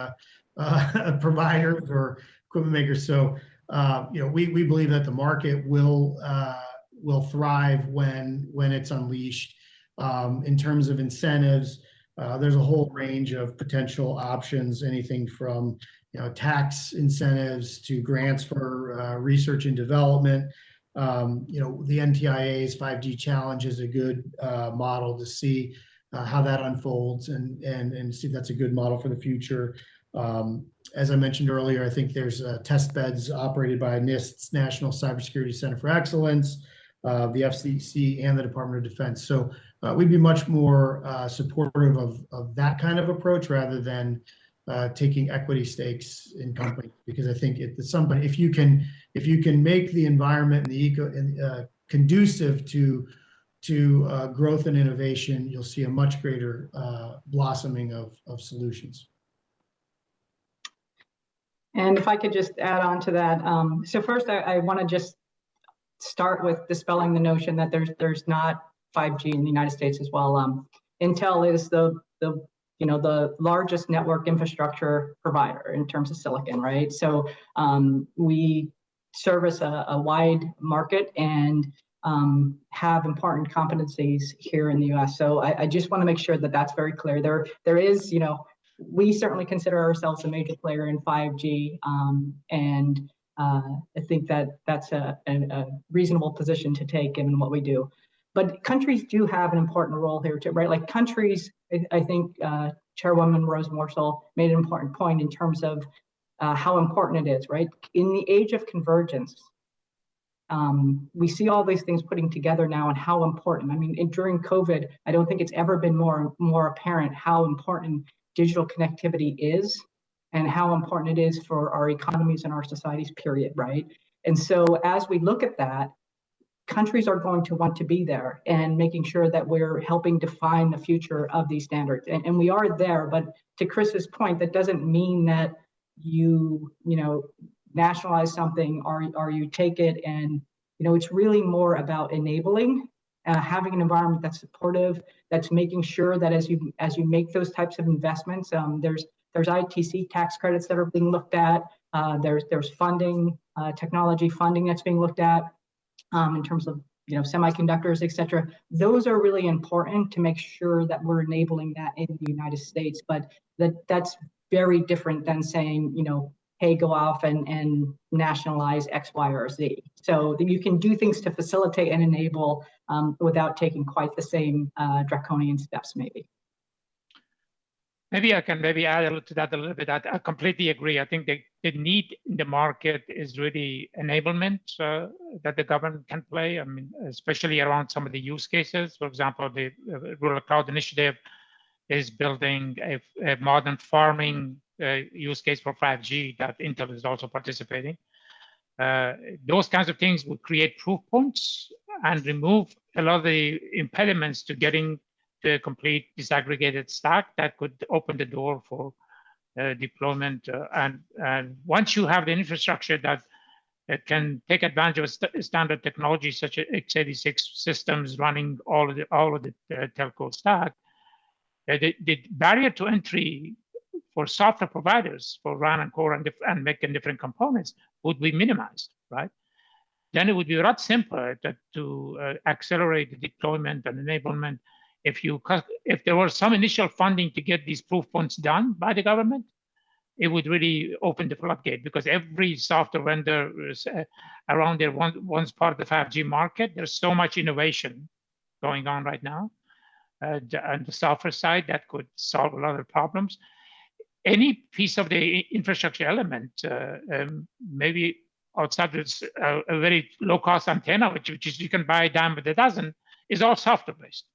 providers or equipment makers. So, we believe that the market will thrive when it's unleashed. In terms of incentives, there's a whole range of potential options, anything from tax incentives to grants for research and development. The NTIA's 5G challenge is a good model to see how that unfolds and see if that's a good model for the future. As I mentioned earlier, I think there's test beds operated by NIST's National Cybersecurity Center for Excellence, the FCC, and the Department of Defense. So we'd be much more supportive of that kind of approach rather than taking equity stakes in companies, because I think at some point, if you can make the environment and conducive to growth and innovation, you'll see a much greater blossoming of solutions. And if I could just add on to that, so first I want to just start with dispelling the notion that there's not 5G in the United States as well. Intel is the largest network infrastructure provider in terms of silicon, right? So we service a wide market and have important competencies here in the U.S. So I just want to make sure that that's very clear. There is, we certainly consider ourselves a major player in 5G, and I think that that's a reasonable position to take given what we do. But countries do have an important role here too, right? Like countries, I think Chairwoman Rose Morsell made an important point in terms of how important it is, right? In the age of convergence, we see all these things putting together now and how important. I mean, during COVID, I don't think it's ever been more apparent how important digital connectivity is and how important it is for our economies and our societies, period, right? And so as we look at that, countries are going to want to be there and making sure that we're helping define the future of these standards. And we are there, but to Chris's point, that doesn't mean that you nationalize something or you take it and, it's really more about enabling, having an environment that's supportive, that's making sure that as you make those types of investments, there's ITC tax credits that are being looked at, there's funding, technology funding that's being looked at, in terms of semiconductors, et cetera. Those are really important to make sure that we're enabling that in the United States. But that's very different than saying, hey, go off and nationalize X, Y, or Z. So you can do things to facilitate and enable without taking quite the same draconian steps, maybe. Maybe I can add to that a little bit. I completely agree. I think the need in the market is really enablement that the government can play. I mean, especially around some of the use cases. For example, the Rural Cloud Initiative is building a modern farming use case for 5G that Intel is also participating. Those kinds of things will create proof points and remove a lot of the impediments to getting to a complete disaggregated stack that could open the door for deployment. And once you have the infrastructure that can take advantage of standard technology such as x86 systems running all of the telco stack, the barrier to entry for software providers for RAN and core and making different components would be minimized, right? Then it would be a lot simpler to accelerate the deployment and enablement. If there was some initial funding to get these proof points done by the government, it would really open the floodgate, because every software vendor around there wants part of the 5G market. There's so much innovation going on right now on the software side that could solve a lot of problems. Any piece of the infrastructure element, maybe outside a very low-cost antenna, which is you can buy a dime a dozen, is all software-based.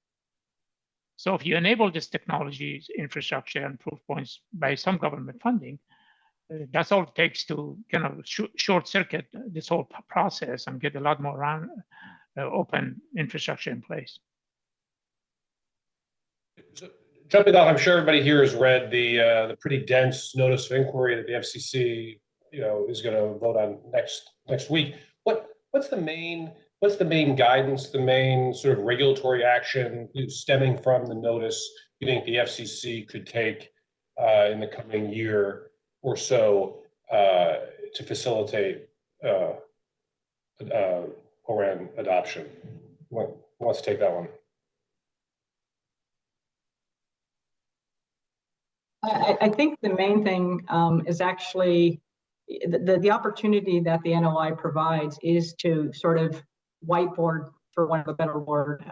So if you enable this technology, infrastructure, and proof points by some government funding, that's all it takes to kind of short circuit this whole process and get a lot more around open infrastructure in place. So, jumping off, I'm sure everybody here has read the pretty dense notice of inquiry that the FCC, is going to vote on next week. What's the main guidance, the main sort of regulatory action stemming from the notice you think the FCC could take in the coming year or so to facilitate ORAN adoption? Who wants to take that one? I think the main thing is actually the opportunity that the NOI provides is to sort of whiteboard, for want of a better word,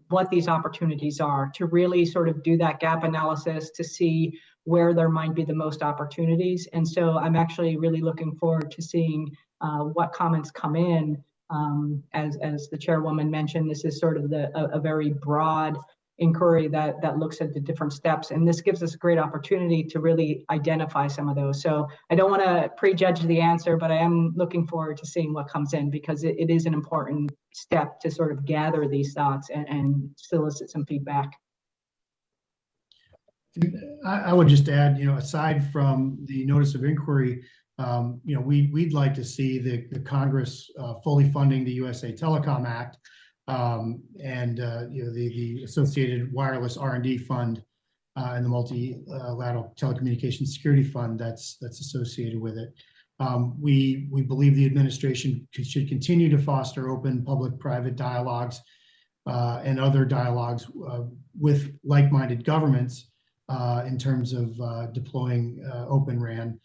what these opportunities are, to really sort of do that gap analysis to see where there might be the most opportunities. And so I'm actually really looking forward to seeing what comments come in. As the chairwoman mentioned, this is sort of a very broad inquiry that looks at the different steps, and this gives us a great opportunity to really identify some of those. So I don't want to prejudge the answer, but I am looking forward to seeing what comes in, because it is an important step to sort of gather these thoughts and solicit some feedback. I would just add, aside from the notice of inquiry, we'd like to see the Congress fully funding the USA Telecom Act, and the associated wireless R&D fund and the multilateral telecommunications security fund that's associated with it. We believe the administration should continue to foster open public-private dialogues and other dialogues with like-minded governments in terms of deploying Open RAN.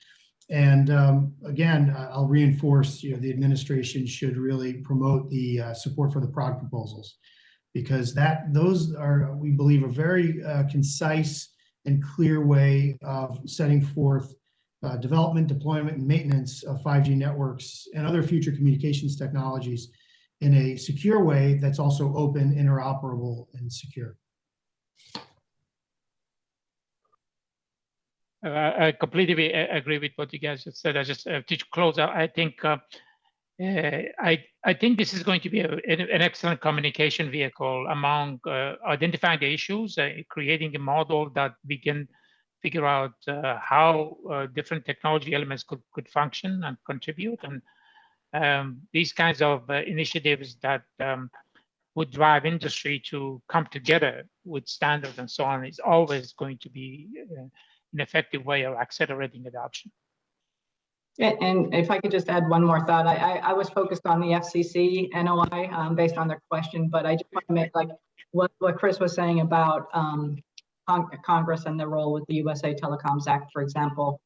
And again, I'll reinforce, the administration should really promote the support for the product proposals, because those are, we believe, a very concise and clear way of setting forth development, deployment, and maintenance of 5G networks and other future communications technologies in a secure way that's also open, interoperable, and secure. I completely agree with what you guys just said. I just to close out, I think I think this is going to be an excellent communication vehicle among identifying the issues, creating a model that we can figure out how different technology elements could function and contribute, and these kinds of initiatives that would drive industry to come together with standards and so on is always going to be an effective way of accelerating adoption. And if I could just add one more thought, I was focused on the FCC NOI based on their question, but I just want to make, like what Chris was saying about Congress and their role with the USA Telecoms Act, for example.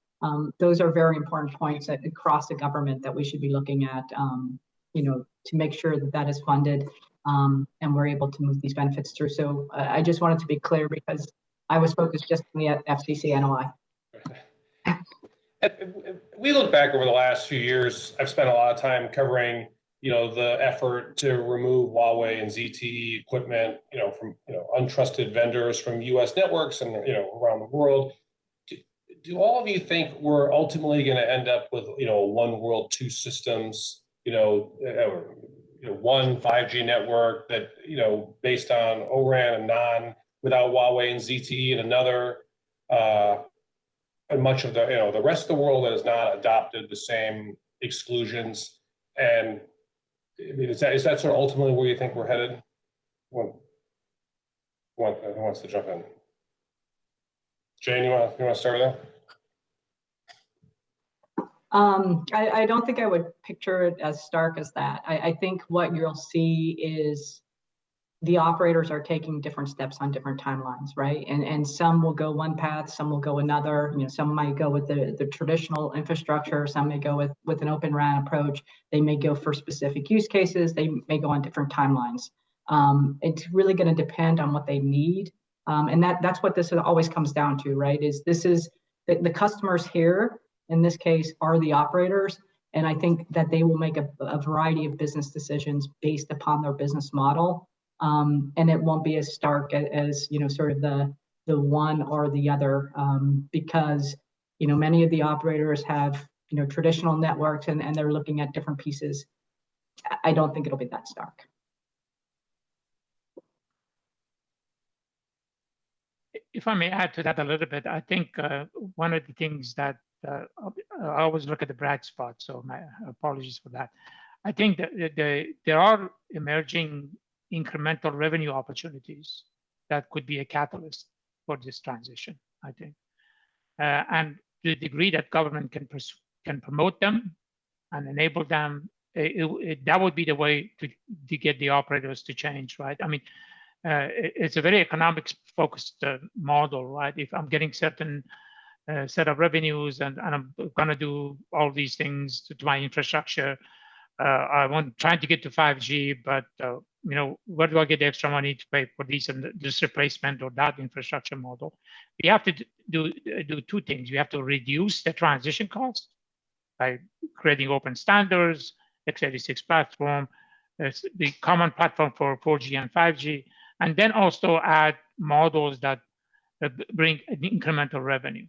Those are very important points across the government that we should be looking at, to make sure that is funded and we're able to move these benefits through. So I just wanted to be clear, because I was focused just on the FCC NOI. We look back over the last few years. I've spent a lot of time covering, the effort to remove Huawei and ZTE equipment, from untrusted vendors from U.S. networks and around the world. Do all of you think we're ultimately going to end up with one world, two systems? one 5G network that, based on O-RAN and non, without Huawei and ZTE, and another, and much of the rest of the world that has not adopted the same exclusions. And I mean, is that sort of ultimately where you think we're headed? Who wants to jump in? Jane, you want to start with that? I don't think I would picture it as stark as that. I think what you'll see is the operators are taking different steps on different timelines, right? And some will go one path, some will go another. Some might go with the traditional infrastructure, some may go with an Open RAN approach. They may go for specific use cases. They may go on different timelines. It's really going to depend on what they need. And that's what this always comes down to, right? Is the customers here, in this case, are the operators. And I think that they will make a variety of business decisions based upon their business model. And it won't be as stark as sort of the one or the other, because many of the operators have traditional networks and they're looking at different pieces. I don't think it'll be that stark. If I may add to that a little bit, I think one of the things that I always look at the bright spot, so my apologies for that. I think that there are emerging incremental revenue opportunities that could be a catalyst for this transition, I think. And to the degree that government can promote them and enable them, that would be the way to get the operators to change, right? I mean, it's a very economics focused model, right? If I'm getting certain set of revenues and I'm gonna do all these things to my infrastructure, I'm trying to get to 5G, but where do I get the extra money to pay for this replacement or that infrastructure model? We have to do two things. We have to reduce the transition cost by creating open standards, x86 platform, the common platform for 4G and 5G, and then also add models that bring an incremental revenue.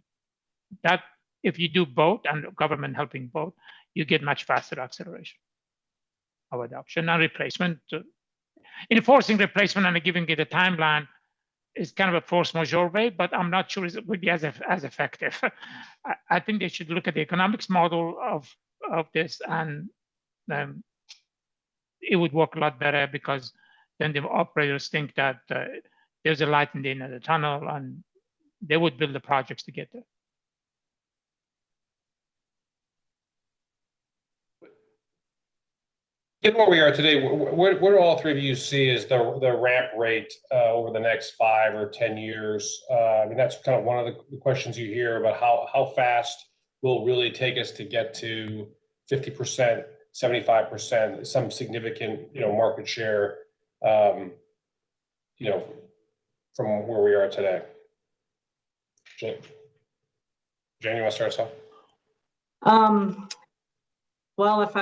That if you do both, and government helping both, you get much faster acceleration of adoption and replacement. Enforcing replacement and giving it a timeline is kind of a force majeure way, but I'm not sure it would be as effective. I think they should look at the economics model of this, and it would work a lot better, because then the operators think that there's a light in the end of the tunnel, and they would build the projects to get there. Given where we are today, where do all three of you see is the ramp rate over the next 5 or 10 years? I mean, that's kind of one of the questions you hear about how fast will it really take us to get to 50%, 75%, some significant market share, from where we are today. Jane, you want to start us off? Well, if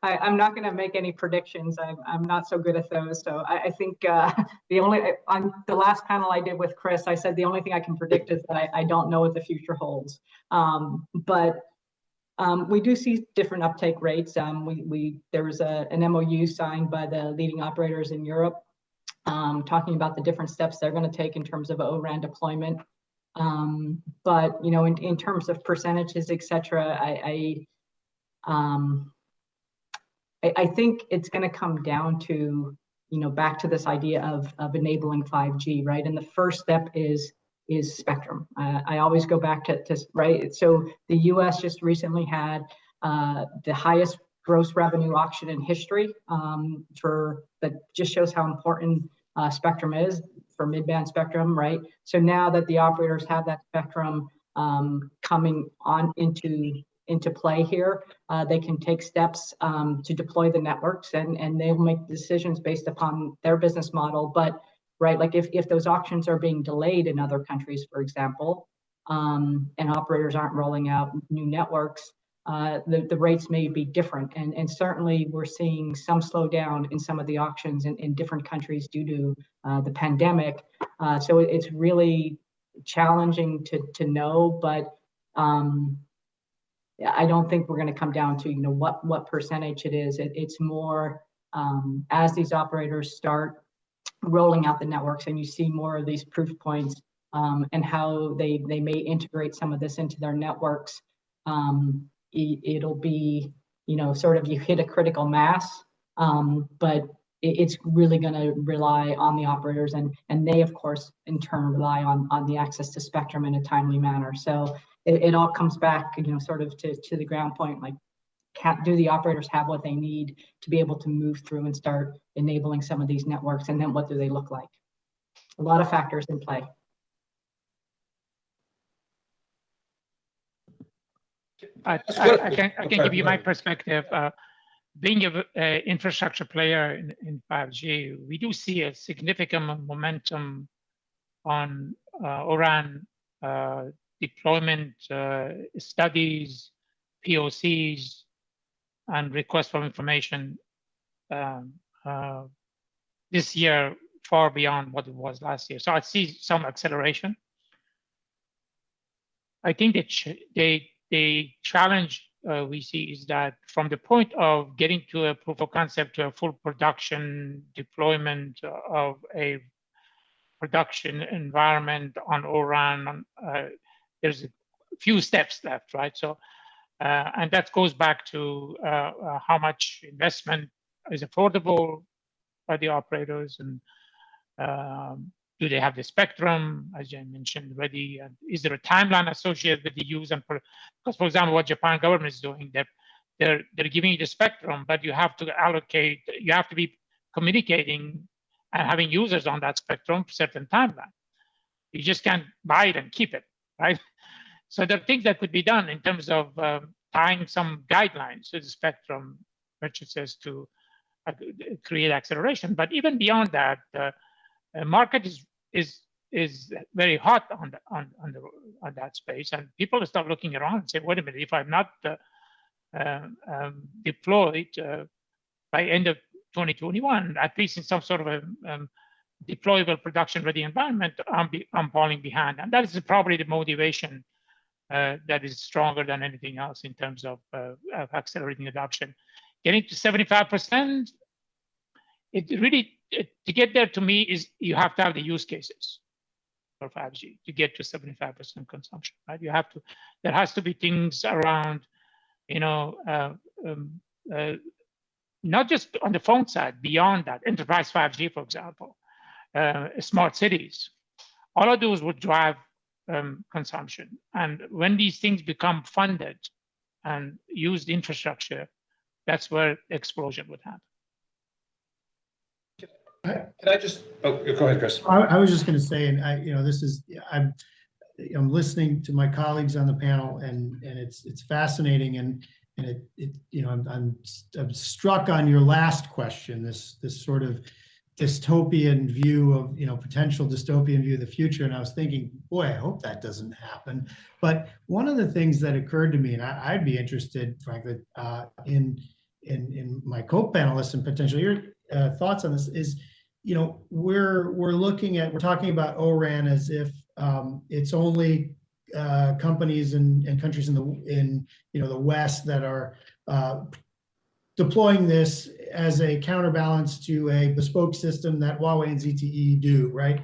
I'm not going to make any predictions. I'm not so good at those. So I think on the last panel I did with Chris, I said the only thing I can predict is that I don't know what the future holds. But we do see different uptake rates. There was an MOU signed by the leading operators in Europe, talking about the different steps they're going to take in terms of O-RAN deployment. But in terms of percentages, et cetera, I think it's going to come down to, back to this idea of enabling 5G, right? And the first step is spectrum. I always go back to right. So the U.S. just recently had the highest gross revenue auction in history. That just shows how important spectrum is for mid-band spectrum, right? So now that the operators have that spectrum coming on into play here, they can take steps to deploy the networks, and they'll make decisions based upon their business model. But right, like if those auctions are being delayed in other countries, for example, and operators aren't rolling out new networks, the rates may be different. And certainly we're seeing some slowdown in some of the auctions in different countries due to the pandemic. So it's really challenging to know, but I don't think we're going to come down to what percentage it is. It's more as these operators start rolling out the networks and you see more of these proof points and how they may integrate some of this into their networks, it'll be, sort of you hit a critical mass, but it's really going to rely on the operators, and they, of course, in turn rely on the access to spectrum in a timely manner. So it all comes back, sort of to the ground point, like, do the operators have what they need to be able to move through and start enabling some of these networks? And then what do they look like? A lot of factors in play. I can give you my perspective. Being an infrastructure player in 5G, we do see a significant momentum on O-RAN deployment studies, POCs, and requests for information this year far beyond what it was last year. So I see some acceleration. I think that the challenge we see is that from the point of getting to a proof of concept to a full production deployment of a production environment on O-RAN, there's a few steps left, right? So, and that goes back to how much investment is affordable by the operators, and do they have the spectrum, as I mentioned already? And is there a timeline associated with the use? And because, for example, what Japan government is doing, they're giving you the spectrum, but you have to allocate, you have to be communicating and having users on that spectrum for a certain timeline. You just can't buy it and keep it, right? So there are things that could be done in terms of tying some guidelines to the spectrum purchases to create acceleration. But even beyond that, the market is very hot on that space, and people start looking around and say, wait a minute, if I'm not deployed by end of 2021, at least in some sort of a deployable production ready environment, I'm falling behind. And that is probably the motivation that is stronger than anything else in terms of accelerating adoption. Getting to 75%, it really, to get there to me is you have to have the use cases for 5G to get to 75% consumption, right? You have to, there has to be things around, not just on the phone side, beyond that, enterprise 5G, for example, smart cities. All of those would drive consumption. And when these things become funded and used infrastructure, that's where the explosion would happen. Can I just, go ahead, Chris. I was just going to say, and I'm listening to my colleagues on the panel, and it's fascinating, and I'm struck on your last question, this sort of dystopian view of, potential dystopian view of the future. And I was thinking, boy, I hope that doesn't happen. But one of the things that occurred to me, and I'd be interested, frankly, in my co-panelists and potentially your thoughts on this is, we're talking about O-RAN as if it's only companies and countries in the West that are deploying this as a counterbalance to a bespoke system that Huawei and ZTE do, right?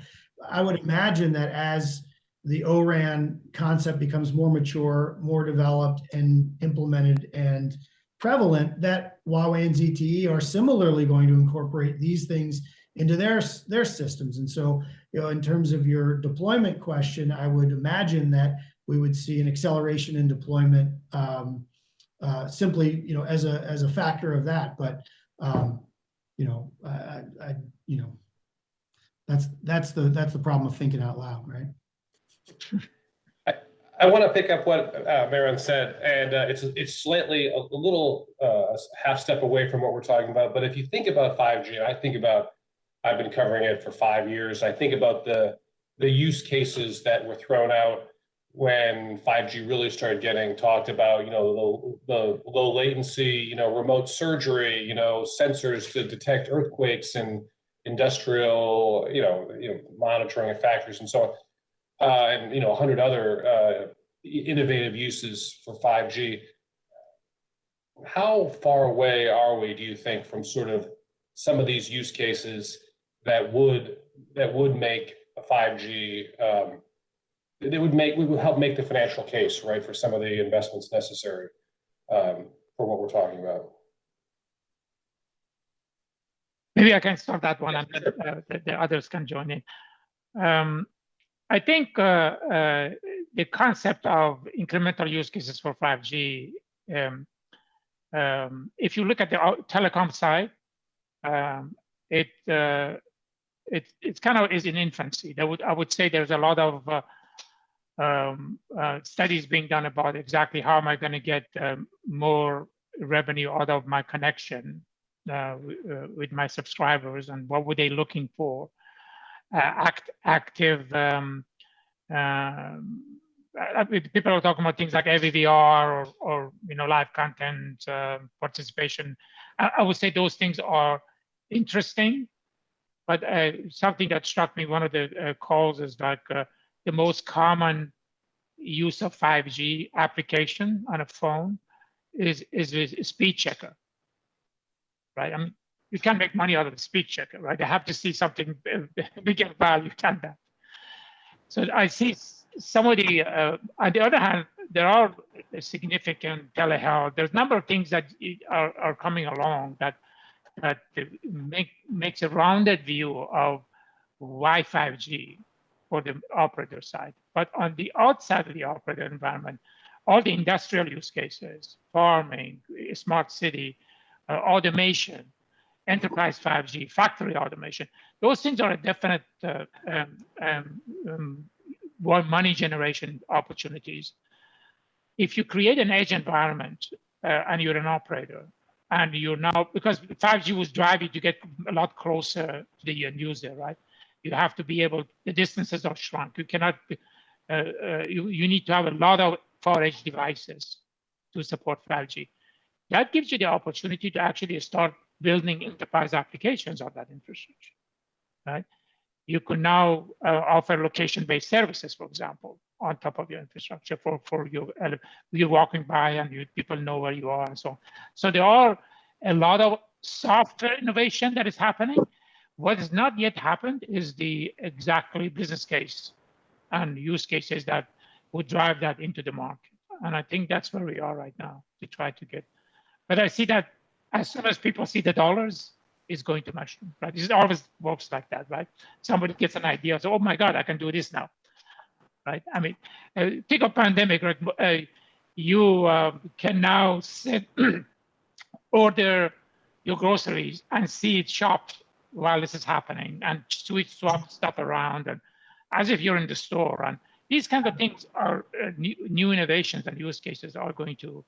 I would imagine that as the O-RAN concept becomes more mature, more developed and implemented and prevalent, that Huawei and ZTE are similarly going to incorporate these things into their systems. And so, in terms of your deployment question, I would imagine that we would see an acceleration in deployment simply, as a factor of that. But that's the problem of thinking out loud, right? I want to pick up what Maren said, and it's slightly a little half step away from what we're talking about. But if you think about 5G, I've been covering it for 5 years. I think about the use cases that were thrown out when 5G really started getting talked about. The low latency, remote surgery, sensors to detect earthquakes and industrial, monitoring of factories and so on. And 100 other innovative uses for 5G. How far away are we, do you think, from sort of some of these use cases that would make a 5G, we would help make the financial case, right, for some of the investments necessary for what we're talking about. Maybe I can start that one, and then the others can join in. I think the concept of incremental use cases for 5G, if you look at the telecom side, it's kind of is in infancy. I would say there's a lot of studies being done about exactly how am I going to get more revenue out of my connection with my subscribers, and what were they looking for? Active people are talking about things like AVVR or live content participation. I would say those things are interesting, but something that struck me, one of the calls is like the most common use of 5G application on a phone is a speed checker, right? I mean, you can't make money out of the speed checker, right? They have to see something bigger value than that. So I see some of the, on the other hand, there are significant telehealth. There's a number of things that are coming along that makes a rounded view of why 5G for the operator side. But on the outside of the operator environment, all the industrial use cases, farming, smart city, automation, enterprise 5G, factory automation, those things are a definite money generation opportunities. If you create an edge environment and you're an operator, and you're now, because 5G was driving to get a lot closer to the end user, right? You have to be able, the distances are shrunk. You cannot, you need to have a lot of far edge devices to support 5G. That gives you the opportunity to actually start building enterprise applications of that infrastructure, right? You can now offer location-based services, for example, on top of your infrastructure for you're walking by and people know where you are and so on. So there are a lot of software innovation that is happening. What has not yet happened is the exactly business case and use cases that would drive that into the market. And I think that's where we are right now to try to get. But I see that as soon as people see the dollars, it's going to mushroom, right? It always works like that, right? Somebody gets an idea, so, oh my God, I can do this now, right? I mean, think of pandemic, right? You can now order your groceries and see it shopped while this is happening, and swap stuff around, and as if you're in the store. And these kinds of things are new innovations and use cases are going to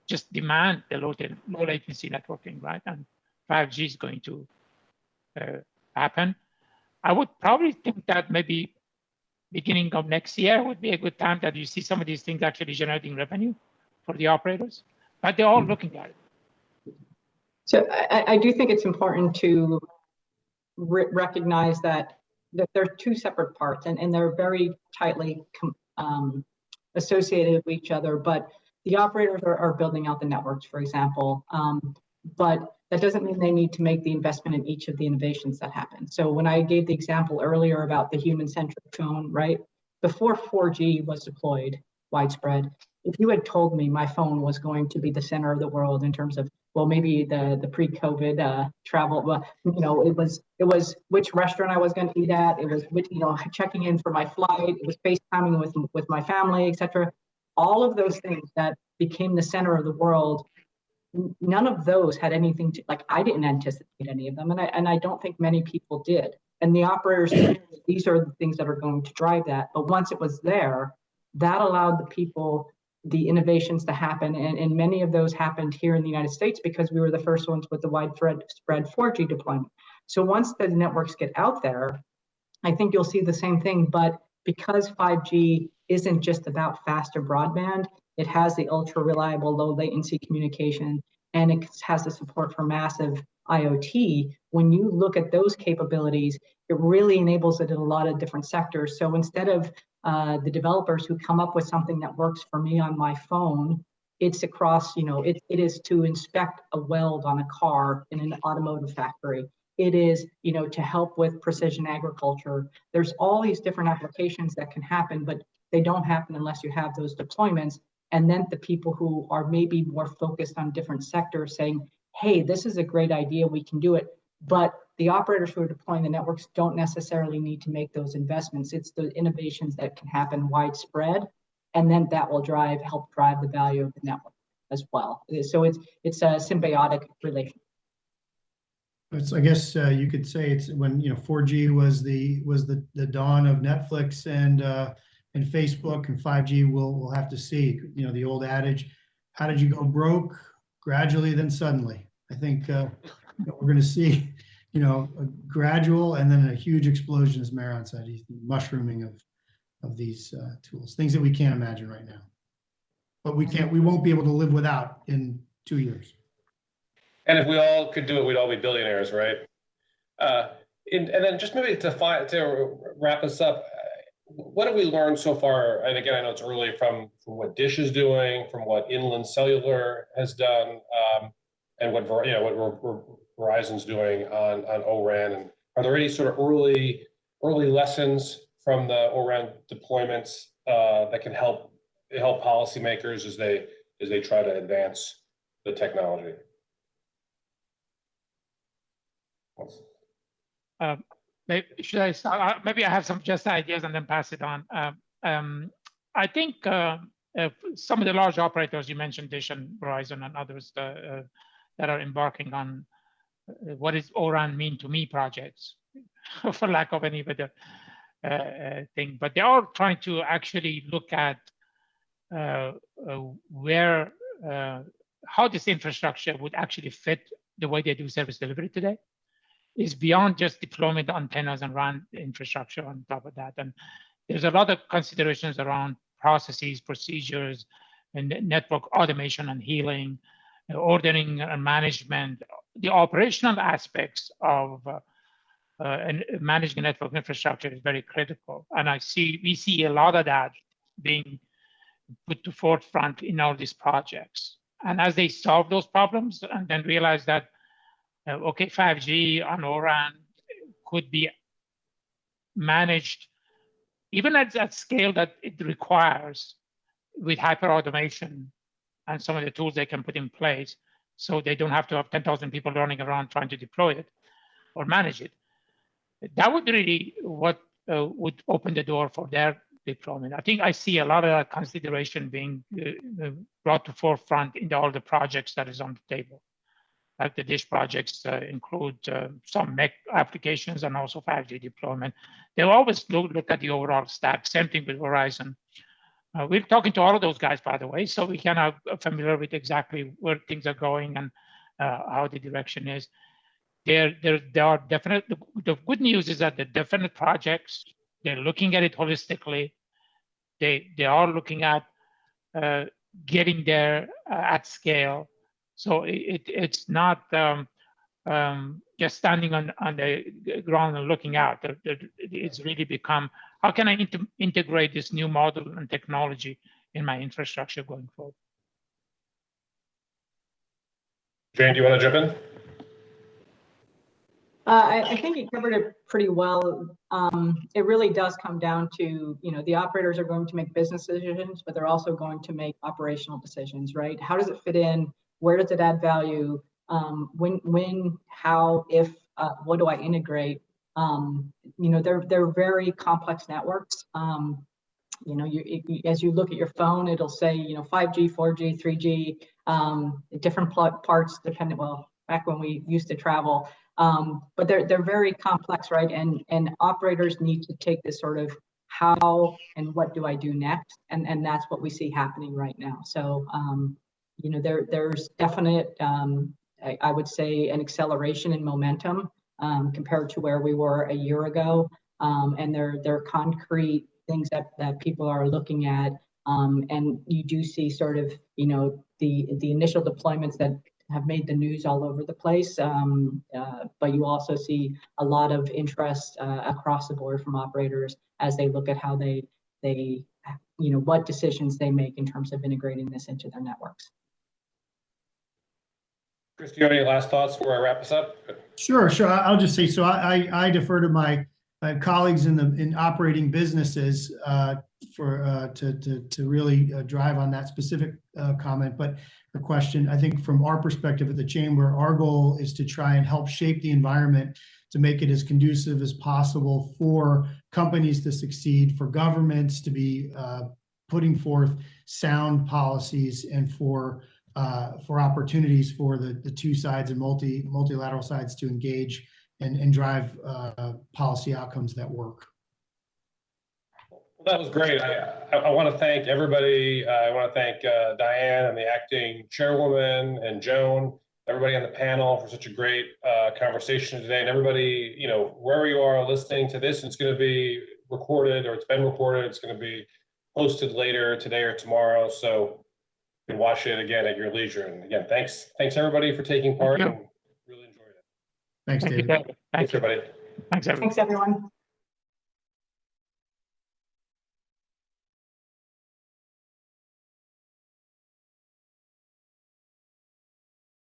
just demand the low latency networking, right? And 5G is going to happen. I would probably think that maybe beginning of next year would be a good time that you see some of these things actually generating revenue for the operators, but they're all looking at it. So I do think it's important to recognize that they're two separate parts, and they're very tightly associated with each other, but the operators are building out the networks, for example, but that doesn't mean they need to make the investment in each of the innovations that happen. So when I gave the example earlier about the human-centric phone, right? Before 4G was deployed widespread, if you had told me my phone was going to be the center of the world in terms of, well, maybe the pre-COVID travel, well, it was which restaurant I was going to eat at, it was checking in for my flight, it was FaceTiming with my family, etc. All of those things that became the center of the world, none of those had anything to, like, I didn't anticipate any of them, and I don't think many people did. And the operators, these are the things that are going to drive that. But once it was there, that allowed the people, the innovations to happen, and many of those happened here in the United States because we were the first ones with the widespread 4G deployment. So once the networks get out there, I think you'll see the same thing. But because 5G isn't just about faster broadband, it has the ultra reliable low latency communication, and it has the support for massive IoT. When you look at those capabilities, it really enables it in a lot of different sectors. So instead of the developers who come up with something that works for me on my phone, it's across, it is to inspect a weld on a car in an automotive factory. It is, to help with precision agriculture. There's all these different applications that can happen, but they don't happen unless you have those deployments. And then the people who are maybe more focused on different sectors saying, hey, this is a great idea, we can do it. But the operators who are deploying the networks don't necessarily need to make those investments. It's the innovations that can happen widespread, and then that will help drive the value of the network as well. So it's a symbiotic relationship. I guess you could say it's when 4G was the dawn of Netflix and Facebook, and 5G we'll have to see. The old adage, how did you go broke? Gradually, then suddenly. I think we're going to see a gradual and then a huge explosion, as Maron said, mushrooming of these tools, things that we can't imagine right now. But we won't be able to live without in 2 years. And if we all could do it, we'd all be billionaires, right? And then just maybe to wrap us up, what have we learned so far? And again, I know it's early from what Dish is doing, from what Inland Cellular has done, and what Verizon's doing on O-RAN. And are there any sort of early lessons from the O-RAN deployments that can help policymakers as they try to advance the technology? Should I start? Maybe I have some just ideas and then pass it on. I think some of the large operators, you mentioned Dish and Verizon and others that are embarking on what is O-RAN mean to me projects, for lack of any better thing. But they are trying to actually look at how this infrastructure would actually fit the way they do service delivery today. Is beyond just deployment antennas and RAN infrastructure on top of that. And there's a lot of considerations around processes, procedures, and network automation and healing, ordering and management, the operational aspects of and managing network infrastructure is very critical. And we see a lot of that being put to forefront in all these projects. And as they solve those problems and then realize that, okay, 5G on O-RAN could be managed even at that scale that it requires with hyper automation and some of the tools they can put in place, so they don't have to have 10,000 people running around trying to deploy it or manage it. That would really what would open the door for their deployment. I think I see a lot of that consideration being brought to forefront in all the projects that is on the table. Like the Dish projects include some MEC applications and also 5G deployment. They always look at the overall stack. Same thing with Verizon. We're talking to all of those guys, by the way, so we kind of familiar with exactly where things are going and how the direction is. There are definite. The good news is that the definite projects, they're looking at it holistically. They are looking at getting there at scale. So it's not just standing on the ground and looking out. It's really become, how can I integrate this new model and technology in my infrastructure going forward? Jane, do you want to jump in? I think you covered it pretty well. It really does come down to, the operators are going to make business decisions, but they're also going to make operational decisions, right? How does it fit in? Where does it add value? When, how, if, what do I integrate? They're very complex networks. As you look at your phone, it'll say, 5G, 4G, 3G, different parts depending, well, back when we used to travel. But they're very complex, right? And operators need to take this sort of how and what do I do next? And that's what we see happening right now. So, there's definite, I would say, an acceleration in momentum compared to where we were a year ago. And there are concrete things that people are looking at. And you do see sort of, the initial deployments that have made the news all over the place. But you also see a lot of interest across the board from operators as they look at how they what decisions they make in terms of integrating this into their networks. Chris, do you have any last thoughts before I wrap this up? Sure. I'll just say, so I defer to my colleagues in operating businesses to really drive on that specific comment, but the question, I think from our perspective at the Chamber, our goal is to try and help shape the environment to make it as conducive as possible for companies to succeed, for governments to be putting forth sound policies, and for opportunities for the two sides and multilateral sides to engage and drive policy outcomes that work. Well, that was great. I want to thank everybody. I want to thank Diane and the acting chairwoman and Joan, everybody on the panel for such a great conversation today. And everybody, wherever you are listening to this, it's going to be recorded, or it's been recorded. It's going to be posted later today or tomorrow. So you can watch it again at your leisure. And again, thanks everybody for taking part, and really enjoyed it. Thanks, David. Thank you. Thanks everybody. Thanks, everyone. Thanks, everyone.